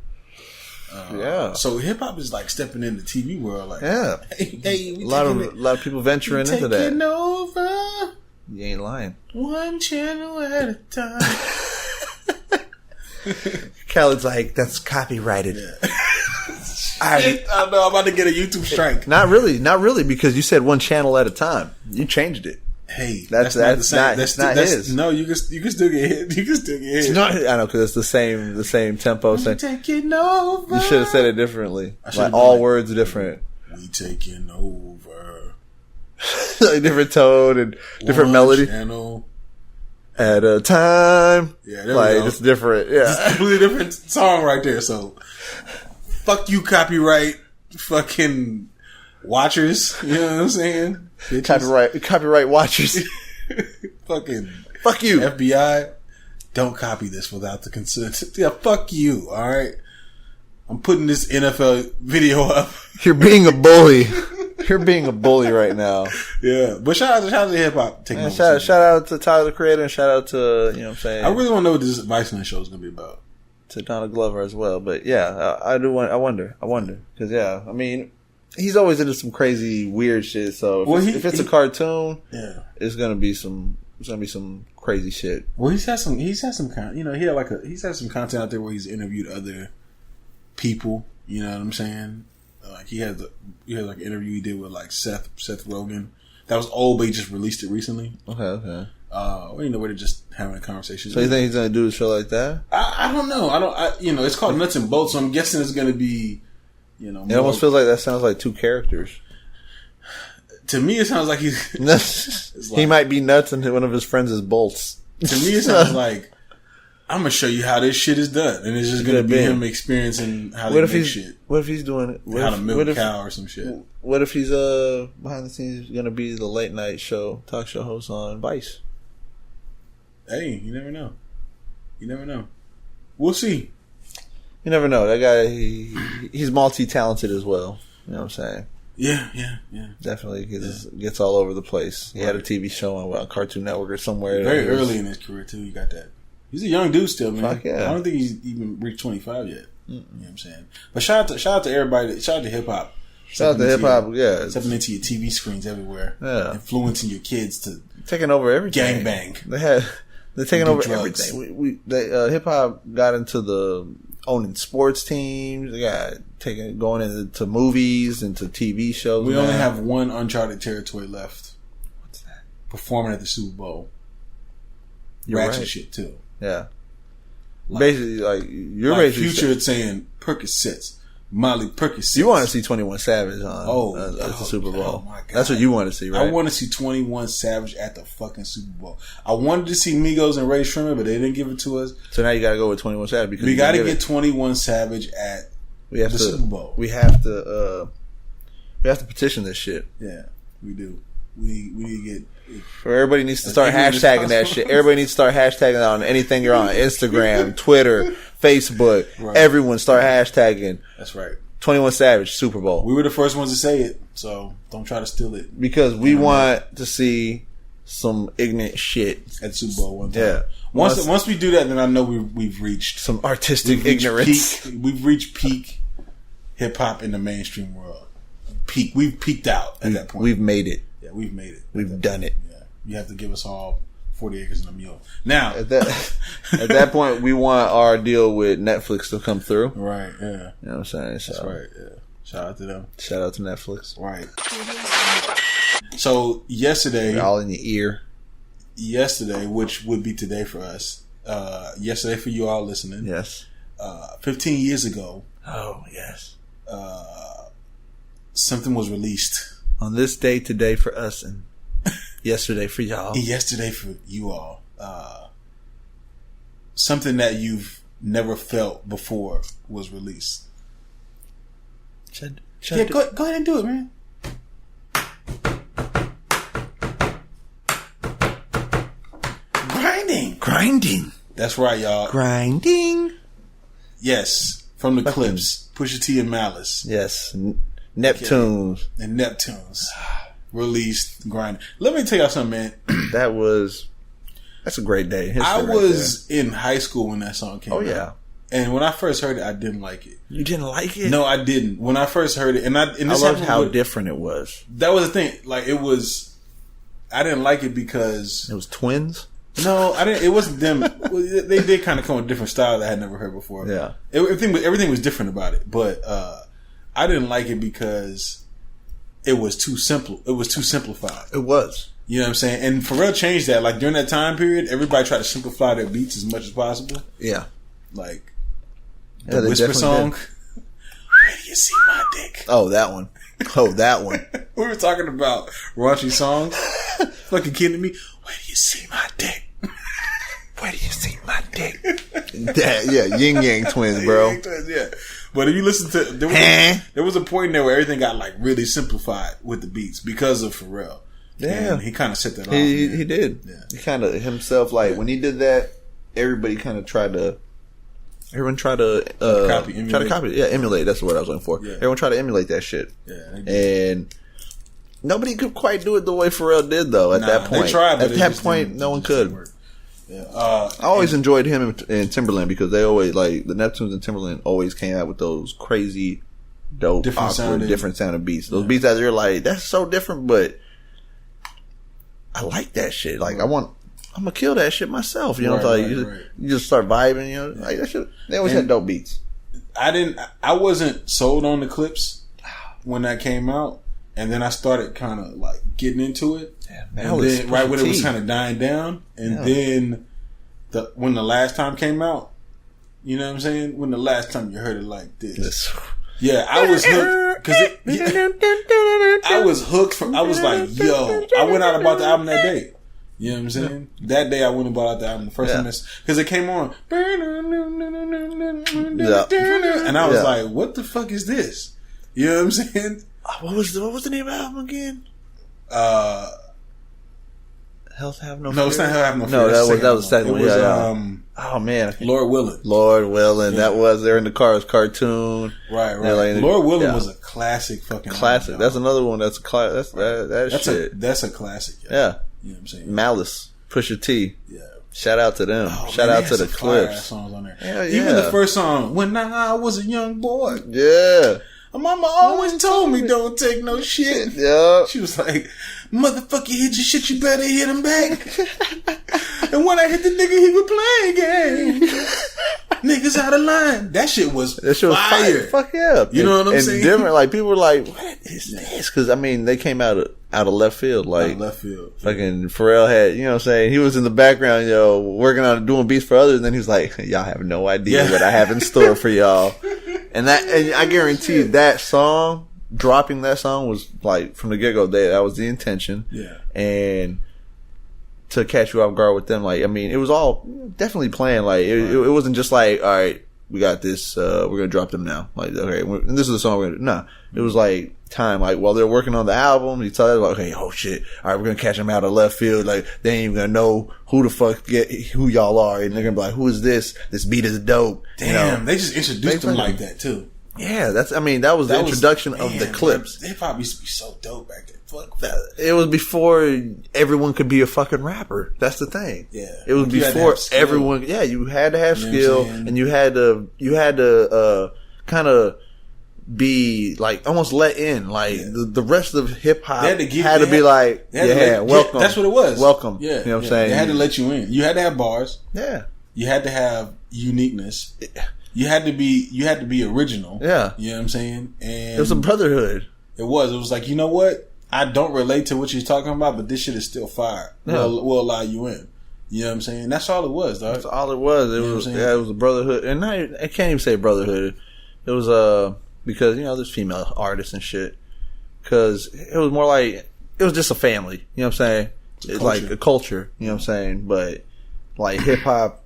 So hip hop is like stepping in the TV world. Like, yeah, hey, a lot of people venturing into that. Taking over. You ain't lying. One channel at a time. Khaled's like, that's copyrighted. Yeah. I know I'm about to get a YouTube strike. Not really, because you said one channel at a time. You changed it. Hey, that's not his. No, you can still get hit. You can still get hit. It's not, I know, because it's the same tempo. Taking over. You should have said it differently. Like all words different. We taking over. like different tone and different melody. Channel. At a time. Yeah, there like we go. it's different. Yeah, it's a completely different song right there. So, fuck you, copyright, fucking watchers. You know what I'm saying? Copyright watchers. Fucking fuck you, FBI. Don't copy this without the consent. Yeah, fuck you. All right. I'm putting this NFL video up. You're being a bully. You're being a bully right now. Yeah, but shout out to hip hop. Shout out to Tyler the Creator and shout out to, you know what I'm saying. I really want to know what this Viceland show is going to be about. To Donald Glover as well, but yeah, I wonder because yeah, I mean, he's always into some crazy weird shit. So if it's a cartoon, yeah, it's gonna be some crazy shit. Well, he's had some kind. You know, he's had some content out there where he's interviewed other people. You know what I'm saying? Like he had like an interview he did with like Seth Rogen. That was old, but he just released it recently. Okay. You know, where they're just having a conversation. So you think he's gonna do a show like that? I don't know. You know, it's called Nuts and Bolts, so I'm guessing it's gonna be, you know, it almost feels like that sounds like two characters. To me, it sounds like he might be nuts and one of his friends is bolts. To me, it sounds like I'm gonna show you how this shit is done, and it's just gonna be him experiencing how they make shit. What if he's doing it? How to milk a cow or some shit? What if he's behind the scenes gonna be the late night talk show host on Vice? Hey, you never know. You never know. We'll see. You never know. That guy, he's multi-talented as well. You know what I'm saying? Yeah. Definitely gets all over the place. He had a TV show on Cartoon Network or somewhere. Very early in his career, too. You got that. He's a young dude still, man. Fuck yeah. I don't think he's even reached 25 yet. You know what I'm saying? But shout out to everybody. Shout out to hip hop. Shout out to hip hop, yeah. Stepping into your TV screens everywhere. Yeah. Influencing your kids to taking over everything. Gangbang. They're taking over drugs. everything. Hip hop got into the owning sports teams. They got going into movies, into TV shows. We only have one uncharted territory left. What's that? Performing at the Super Bowl. You're Ratchet right. shit too. Yeah. Like, basically, you're like basically Future saying Percocets. Molly Percocets. You want to see 21 Savage on at the Super Bowl. Oh my God. That's what you want to see, right? I want to see 21 Savage at the fucking Super Bowl. I wanted to see Migos and Ray Sherman, but they didn't give it to us. So now you got to go with 21 Savage because we got to get 21 Savage at the Super Bowl. We have to petition this shit. Yeah, we do. We need to get. Everybody needs to start hashtagging that shit. Everybody needs to start hashtagging that on anything you're on. Instagram, Twitter, Facebook. Right. Everyone start hashtagging. That's right. 21 Savage, Super Bowl. We were the first ones to say it, so don't try to steal it. Because we want to see some ignorant shit. At Super Bowl one time. Yeah. Once we do that, then I know we've reached some artistic ignorance. We've reached peak hip-hop in the mainstream world. We've peaked out at that point. We've made it. Yeah, we've made it. We've done it. Yeah, you have to give us all 40 acres and a mule. Now, at that point, we want our deal with Netflix to come through. Right, yeah. You know what I'm saying? So, that's right, yeah. Shout out to them. Shout out to Netflix. Right. So, yesterday... They're all in your ear. Yesterday, which would be today for us. Yesterday for you all listening. Yes. 15 years ago. Oh, yes. Something was released. On this day today for us and yesterday for y'all. Yesterday for you all. Something that you've never felt before was released. Go ahead and do it, man. Grinding. That's right, y'all. Grinding. Yes. From the Clips. Pusha T and Malice. Yes. Neptunes. Okay. And Neptunes. Released Grinding. Let me tell y'all something, man. That's a great day. I was in high school when that song came out. Oh, yeah. And when I first heard it, I didn't like it. You didn't like it? No, I didn't. When I first heard it, I loved how different it was. That was the thing. Like, it was... I didn't like it because... It was twins? No, I didn't. It wasn't them. They did kind of come with a different style that I had never heard before. Yeah. Everything was different about it. But I didn't like it because it was too simple. It was too simplified. It was. You know what I'm saying? And Pharrell changed that. Like, during that time period, everybody tried to simplify their beats as much as possible. Yeah. Like, the Whisper song. Where do you see my dick? Oh, that one. Oh, that one. We were talking about raunchy songs. Fucking kidding me? Where do you see my dick? Where do you see my dick? Yeah, Yin Yang Twins, bro. Yin Yang Twins, yeah. But if you listen to, there was a point in there where everything got like really simplified with the beats because of Pharrell. Yeah, and he kind of set that off. He did. Yeah. He kind of himself, like when he did that, everybody kind of tried to. Everyone tried to copy. Yeah, emulate. That's the word I was looking for. Yeah. Everyone tried to emulate that shit. Yeah, and nobody could quite do it the way Pharrell did, though. At that point, they tried, but at that point, no one could. Yeah. I always enjoyed him and Timberland because they always like the Neptunes and Timberland always came out with those crazy, dope, different sounding beats. Those beats that you're like, that's so different, but I like that shit. Like I'm gonna kill that shit myself. You know, you just start vibing. You know, like that shit. They always had dope beats. I wasn't sold on the clips when that came out, and then I started kind of like getting into it. Yeah, and then right when it was kind of dying down, and then when the last time came out, you know what I'm saying? When the last time you heard it like this. Yeah, I was hooked I was hooked. I was like, yo, I went out and bought the album that day. You know what I'm saying? That day I went and bought out the album. The first time because it came on, and I was like, what the fuck is this? You know what I'm saying? What was the name of the album again? Health Have No Fear? No, it's not Health Have No Fear. No, that was the second one. It was, oh man, Lord Willin'. Yeah. That was there in the car. It was cartoon. Right. Like, Lord Willin' was a classic fucking classic. album, that's another one. That's a classic. That's shit. That's a classic. Yeah. You know what I'm saying? Malice, Pusha T. Yeah. Shout out to them. Shout out to the Clips. Songs on there. Yeah. Even the first song, When I Was a Young Boy. Yeah. My mama always told me don't take no shit. Yeah. She was like, motherfucker hit your shit, you better hit him back. And when I hit the nigga, he was playing games. Niggas out of line. That shit was fire. Fuck yeah. You know what I'm saying? Different. Like, people were like, what is this? Because, I mean, they came out of left field. Like, fucking Pharrell had, you know what I'm saying? He was in the background, working on doing beats for others. And then he was like, y'all have no idea what I have in store for y'all. And I guarantee you that song, dropping that song was like from the get-go, that was the intention. Yeah. And to catch you off guard with them, like, I mean, it was all definitely planned. Like, it wasn't just like, all right, we got this, we're going to drop them now. Like, okay, and this is the song we're going to do. Nah, it was like time. Like, while they're working on the album, you tell them, like, okay, oh shit, all right, we're going to catch them out of left field. Like, they ain't even going to know who the fuck who y'all are. And they're going to be like, who is this? This beat is dope. Damn, they just introduced them like that too. Yeah, that was the introduction of the Clips. Hip hop used to be so dope back then. Fuck that. It was before everyone could be a fucking rapper. That's the thing. Yeah. It was before everyone. Yeah, you had to have skill, and you had to kind of be like almost let in. Like the rest of hip hop had to be like, welcome. That's what it was. Welcome. Yeah, you know what I'm saying. They had to let you in. You had to have bars. Yeah. You had to have uniqueness. You had to be original. Yeah. You know what I'm saying? And it was a brotherhood. It was like, you know what? I don't relate to what you're talking about, but this shit is still fire. Yeah. We'll allow you in. You know what I'm saying? That's all it was, dog. That's all it was. It was a brotherhood. And I can't even say brotherhood. It was because, there's female artists and shit. Because it was more like, it was just a family. You know what I'm saying? It's like a culture. You know what I'm saying? But like hip hop,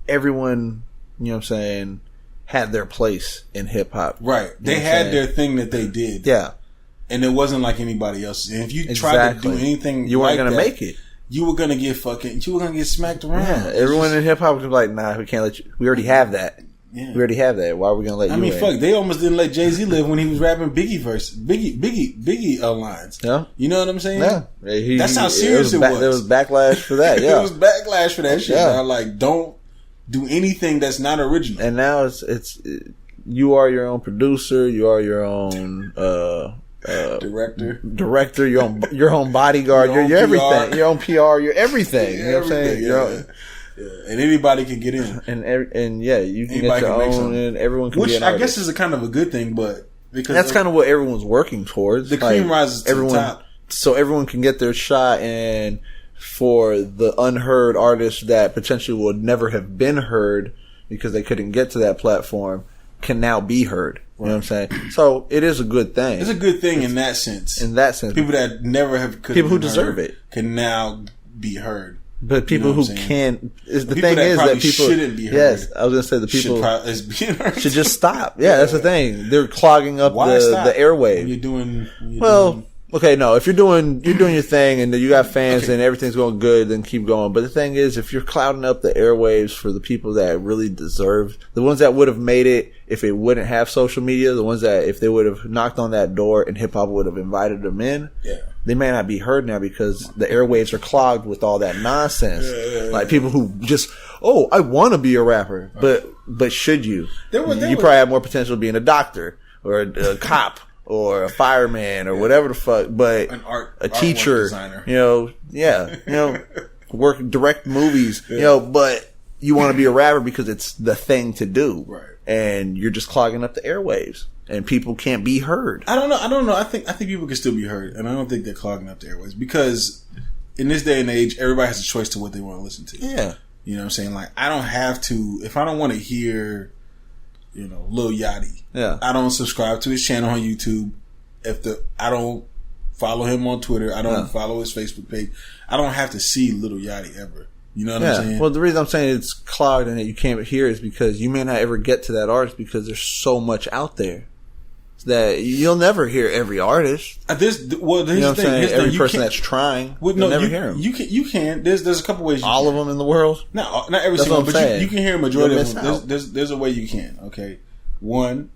everyone, you know what I'm saying, had their place in hip hop. Right. They had their thing that they did. Yeah. And it wasn't like anybody else's. And if you tried to do anything you weren't going to make it. You were going to get smacked around. Yeah. Everyone in hip hop was like, nah, we can't let you. We already have that. Yeah. We already have that. Why are we going to let you in? Fuck. They almost didn't let Jay-Z live when he was rapping Biggie lines. Yeah. You know what I'm saying? Yeah. That's how serious it was. There was backlash for that. Yeah. There was backlash for that shit. Yeah. Like, don't do anything that's not original. And now it's you are your own producer. You are your own director, your own bodyguard, you're everything, your own PR, you're everything. You know what I'm saying? Yeah. And anybody can get in, and you can get your own, and everyone can. Which be an I artist. guess is a kind of a good thing, but because that's kind of what everyone's working towards. The cream rises to the top, so everyone can get their shot, and for the unheard artists that potentially would never have been heard because they couldn't get to that platform, can now be heard. You know what I'm saying? So it is a good thing. It's a good thing in that sense. In that sense, people that never have people who deserve it can now be heard. But people who can't, the thing is that people shouldn't be heard. Yes, I was gonna say the people should just stop. Yeah, that's the thing. They're clogging up the airwave. You're doing. Okay, no. If you're doing your thing and you got fans and everything's going good, then keep going. But the thing is, if you're clouding up the airwaves for the people that really deserve, the ones that would have made it if it wouldn't have social media, the ones that if they would have knocked on that door and hip hop would have invited them in, they may not be heard now because the airwaves are clogged with all that nonsense. Like people who just, I want to be a rapper, but should you? You probably have more potential being a doctor or a cop. Or a fireman, or whatever the fuck, but a teacher, work direct movies, but you want to be a rapper because it's the thing to do, right? And you're just clogging up the airwaves, and people can't be heard. I don't know. I think people can still be heard, and I don't think they're clogging up the airwaves because in this day and age, everybody has a choice to what they want to listen to. Yeah, you know what I'm saying? Like, I don't have to if I don't want to hear. Lil Yachty. Yeah. I don't subscribe to his channel on YouTube. I don't follow him on Twitter. I don't follow his Facebook page. I don't have to see Lil Yachty ever. You know what I'm saying? Well, the reason I'm saying it's clogged and that you can't hear is because you may not ever get to that artist because there's so much out there that you'll never hear every artist. Here's the thing. Every person that's trying, you'll never hear him. You can. There's a couple ways. All of them in the world? No, not every single one, but you can hear a majority of them. There's a way you can. Okay, one,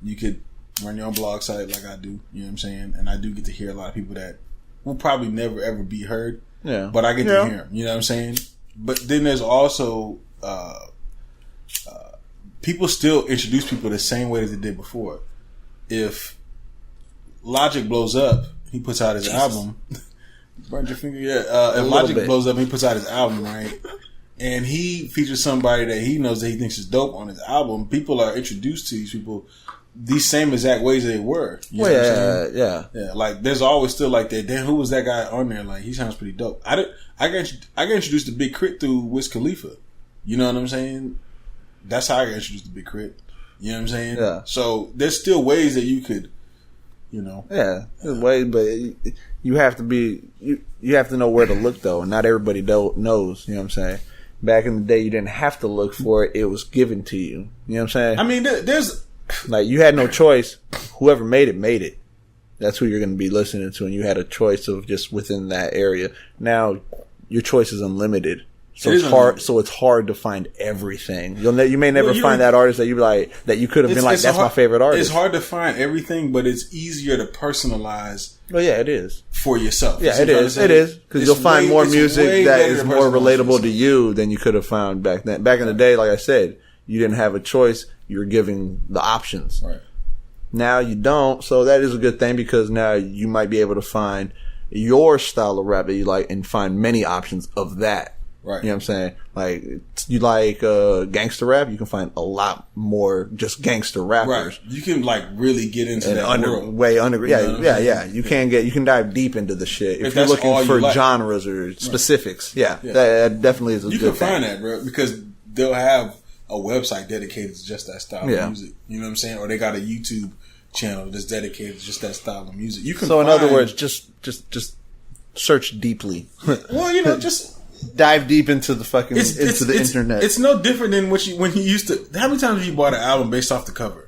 you could run your own blog site like I do. You know what I'm saying? And I do get to hear a lot of people that will probably never ever be heard. Yeah, but I get to hear them. You know what I'm saying? But then there's also people still introduce people the same way as they did before. If Logic blows up, he puts out his album. Burned your finger? Yeah. If Logic blows up, he puts out his album, right? And he features somebody that he knows that he thinks is dope on his album. People are introduced to these people these same exact ways they were. You know what I'm saying? Yeah. Like, there's always still like that. Damn, who was that guy on there? Like, he sounds pretty dope. I got introduced to Big Crit through Wiz Khalifa. You know what I'm saying? That's how I got introduced to Big Crit. You know what I'm saying? Yeah. So there's still ways that you could, Yeah, there's ways, but you have to be you have to know where to look though, and not everybody knows. You know what I'm saying? Back in the day, you didn't have to look for it; it was given to you. You know what I'm saying? I mean, there's like you had no choice. Whoever made it. That's who you're going to be listening to, and you had a choice of just within that area. Now your choice is unlimited. So it's hard. So it's hard to find everything. You may never find that artist that you like that you could have been like. That's my favorite artist. It's hard to find everything, but it's easier to personalize. Well, yeah, it is for yourself. Yeah, it is. It is because you'll find more music that is more relatable to you than you could have found back then. Back in the day, like I said, you didn't have a choice. You were giving the options. Right. Now you don't, so that is a good thing because now you might be able to find your style of rap that you like and find many options of that. Right. You know what I'm saying? Like, you like gangster rap, you can find a lot more just gangster rappers. Right. You can like really get into that world. Way underground. Yeah. You can dive deep into the shit. If you're looking for genres or specifics. Yeah. That definitely is a good thing. You can find that, bro, because they'll have a website dedicated to just that style of music. You know what I'm saying? Or they got a YouTube channel that's dedicated to just that style of music. You can in other words, just search deeply. Well, just dive deep into the fucking the internet. It's no different than when you used to. How many times have you bought an album based off the cover?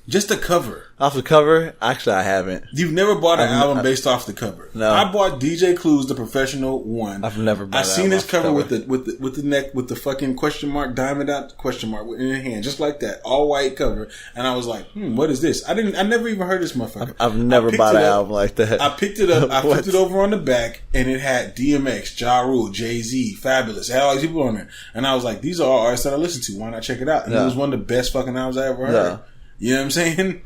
Just the cover. Off the cover? Actually, I haven't. You've never bought an album based off the cover? No. I bought DJ Clue's The Professional 1. I've never bought. I seen his cover with the neck with the fucking question mark, diamond out question mark in your hand, just like that, all white cover. And I was like, what is this? I never even heard this motherfucker. I've never bought an album like that. I picked it up. I flipped it over on the back, and it had DMX, Ja Rule, Jay-Z, Fabulous. It had all these people on there, and I was like, these are all artists that I listen to. Why not check it out? And it was one of the best fucking albums I ever heard. Yeah. You know what I'm saying?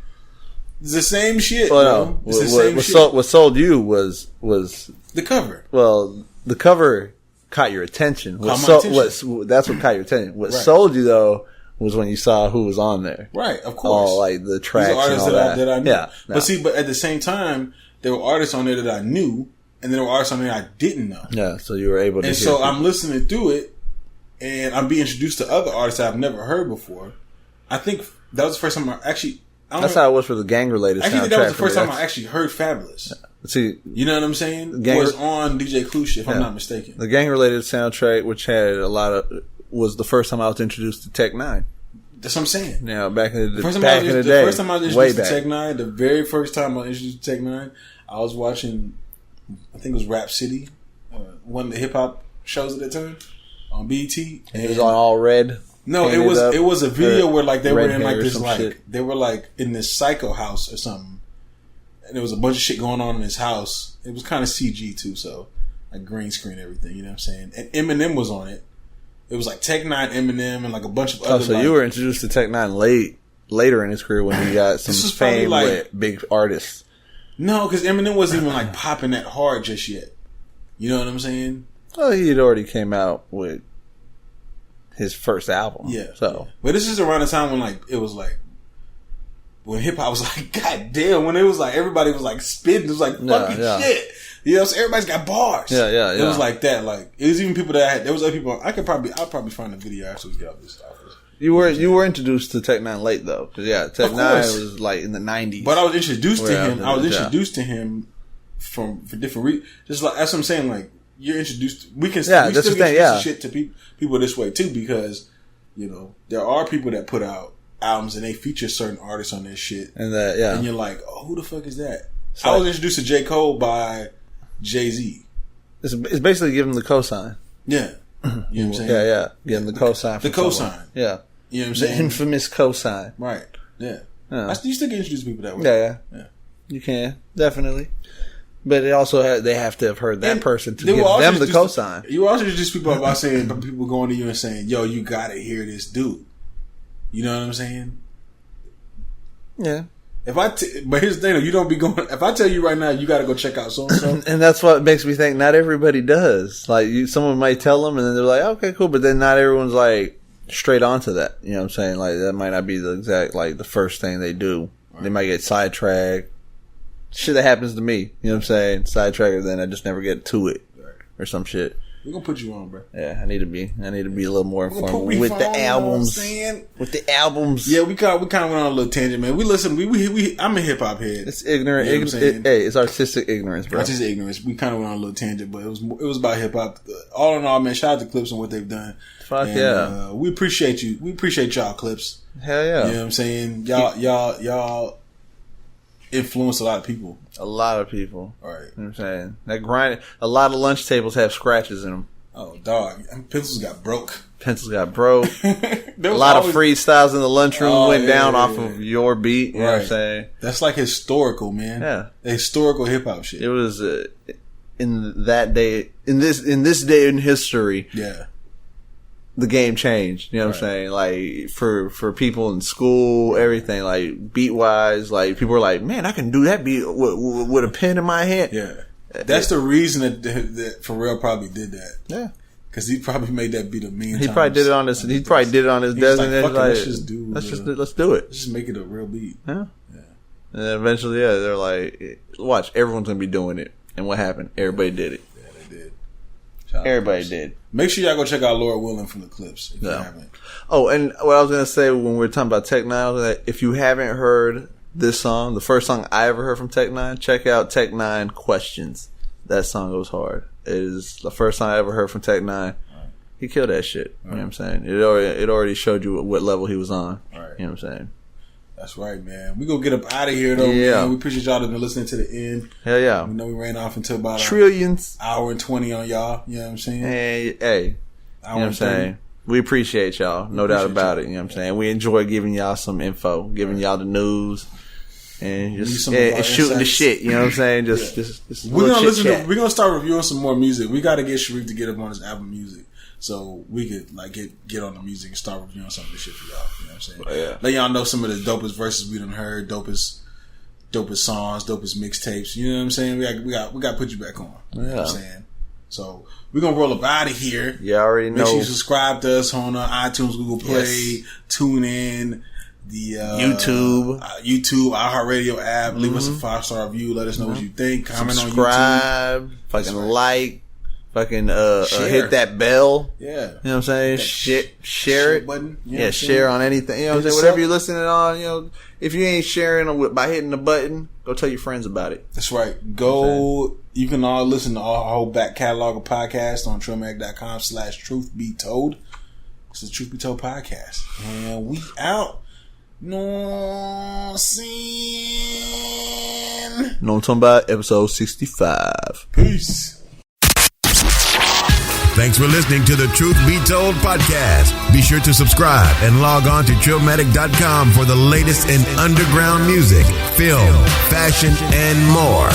It's the same shit. Well, no. It's the same shit. What sold you was the cover. Well, the cover caught your attention. That's what caught your attention. What sold you though was when you saw who was on there. Right, of course. All like the tracks These are artists and all that. that I knew. Yeah, no. But at the same time, there were artists on there that I knew, and there were artists on there I didn't know. Yeah, so you were able to. And so I'm listening through it, and I'm being introduced to other artists I've never heard before. I think that was the first time I actually. That's how it was for the gang-related soundtrack. I think that was the first time I actually heard Fabulous. See, you know what I'm saying? Was on DJ Clue, if I'm not mistaken. The gang-related soundtrack, which had a lot of, was the first time I was introduced to Tech Nine. That's what I'm saying. Now, back in the day, the first time I was introduced to Tech Nine, the very first time I was introduced to Tech Nine, I was watching, I think it was Rap City, one of the hip hop shows at that time on BET. And it was on all red. No, it was a video where like they were in like this like shit. They were like in this psycho house or something, and there was a bunch of shit going on in this house. It was kind of CG too, so like green screen everything. You know what I'm saying? And Eminem was on it. It was like Tech Nine, Eminem, and like a bunch of other. So you were introduced to Tech Nine later in his career when he got some fame with big artists. No, because Eminem wasn't even like popping that hard just yet. You know what I'm saying? Well, he had already came out with his first album. Yeah. So, but this is around the time when like it was like when hip hop was like, God damn, when it was like everybody was like spitting, it was like fucking shit. You know, so everybody's got bars. Yeah. It was like that. Like it was even people that there was other people. I'll probably find a video after we get off this office. You were introduced to Tech Nine late though, because Tech Nine was like in the 90s. But I was introduced to him. I was introduced to him for different reasons. Just like that's what I'm saying. Like you're introduced. We can still get introduced to shit to people this way too, because you know there are people that put out albums and they feature certain artists on their shit, and and you're like, oh, who the fuck is that? So, I was introduced to J. Cole by Jay-Z. It's basically giving the cosign. Yeah. You know what I'm saying? Yeah. Getting the cosign. The cosign. Yeah. You know what I'm saying? The infamous cosign. Right. Yeah. You still get introduced to people that way. Yeah. You can. Definitely. But it also they have to have heard that person to give them the cosign. You also introduce people by saying, people going to you and saying, yo, you gotta hear this dude. You know what I'm saying? Yeah. But here's the thing, though, you don't be going. If I tell you right now, you got to go check out so and so, and that's what makes me think not everybody does. Like someone might tell them, and then they're like, "Okay, cool," but then not everyone's like straight onto that. You know what I'm saying? Like that might not be the exact the first thing they do. Right. They might get sidetracked. Shit that happens to me. You know what I'm saying? Sidetracked, and then I just never get to it or some shit. We're gonna put you on, bro. Yeah, I need to be a little more informed with the albums. With the albums. Yeah, we kind of went on a little tangent, man. We listen. I'm a hip hop head. It's ignorant. You know it's artistic ignorance, bro. Artistic ignorance. We kind of went on a little tangent, but it was about hip hop. All in all, man. Shout out to Clips and what they've done. Fuck yeah. We appreciate you. We appreciate y'all, Clips. Hell yeah. You know what I'm saying? Y'all influence a lot of people. A lot of people. All right. You know what I'm saying? That grind. A lot of lunch tables have scratches in them. Oh, dog. Pencils got broke. A lot of freestyles in the lunchroom went down off of your beat. You know what I'm saying? That's like historical, man. Yeah. Historical hip hop shit. It was in that day, in this day in history. Yeah. The game changed, you know what I'm saying? Like, for people in school, everything, like, beat-wise, like, people were like, man, I can do that beat with a pen in my hand. Yeah. That's the reason that Pharrell probably did that. Yeah. Because he probably made that beat a million times. He probably did it on his desk. Let's do it. Let's do it. Let's just make it a real beat. Yeah. And then eventually, they're like, watch, everyone's going to be doing it. And what happened? Everybody did it. Yeah, they did. Everybody did. Make sure y'all go check out Lord Willing from the Clips if you haven't. Oh, and what I was going to say when we were talking about Tech Nine, that if you haven't heard this song, the first song I ever heard from Tech Nine, check out Tech Nine Questions. That song goes hard. It is the first song I ever heard from Tech Nine. Right. He killed that shit. You know what I'm saying? It already showed you what level he was on. Right. You know what I'm saying? That's right, man. We gonna get up out of here though, man. We appreciate y'all that been listening to the end. Hell yeah. We know we ran off until about trillions. Hour and 20 on y'all. You know what I'm saying? Hey. You know what I'm saying? We appreciate y'all. No doubt about it. You know what I'm saying? We enjoy giving y'all some info, giving y'all the news, and just shooting the shit. You know what I'm saying? Just we're gonna we're gonna start reviewing some more music. We got to get Sharif to get up on his album music, so we could like get on the music and start reviewing some of this shit for y'all. You know what I'm saying? Yeah. Let y'all know some of the dopest verses we done heard, dopest songs, dopest mixtapes. You know what I'm saying? We got to put you back on. You know what I'm saying? So we're gonna roll up out of here. You already know. Make sure you subscribe to us on iTunes, Google Play, TuneIn, the YouTube, iHeartRadio app. Leave us a 5-star review. Let us know what you think. Comment subscribe, on YouTube. Fucking like, Fucking hit that bell. Yeah. You know what I'm saying? Share it. Button. Yeah, share on anything. You know what I'm saying? Whatever you're listening on, you know, if you ain't sharing by hitting the button, go tell your friends about it. That's right. Go. You can all listen to our whole back catalog of podcasts on TrillMatic.com/truthbetold. It's the Truth Be Told podcast. And we out. No sin. Know what I'm talking about? Episode 65. Peace. Thanks for listening to the Truth Be Told podcast. Be sure to subscribe and log on to Trillmatic.com for the latest in underground music, film, fashion, and more.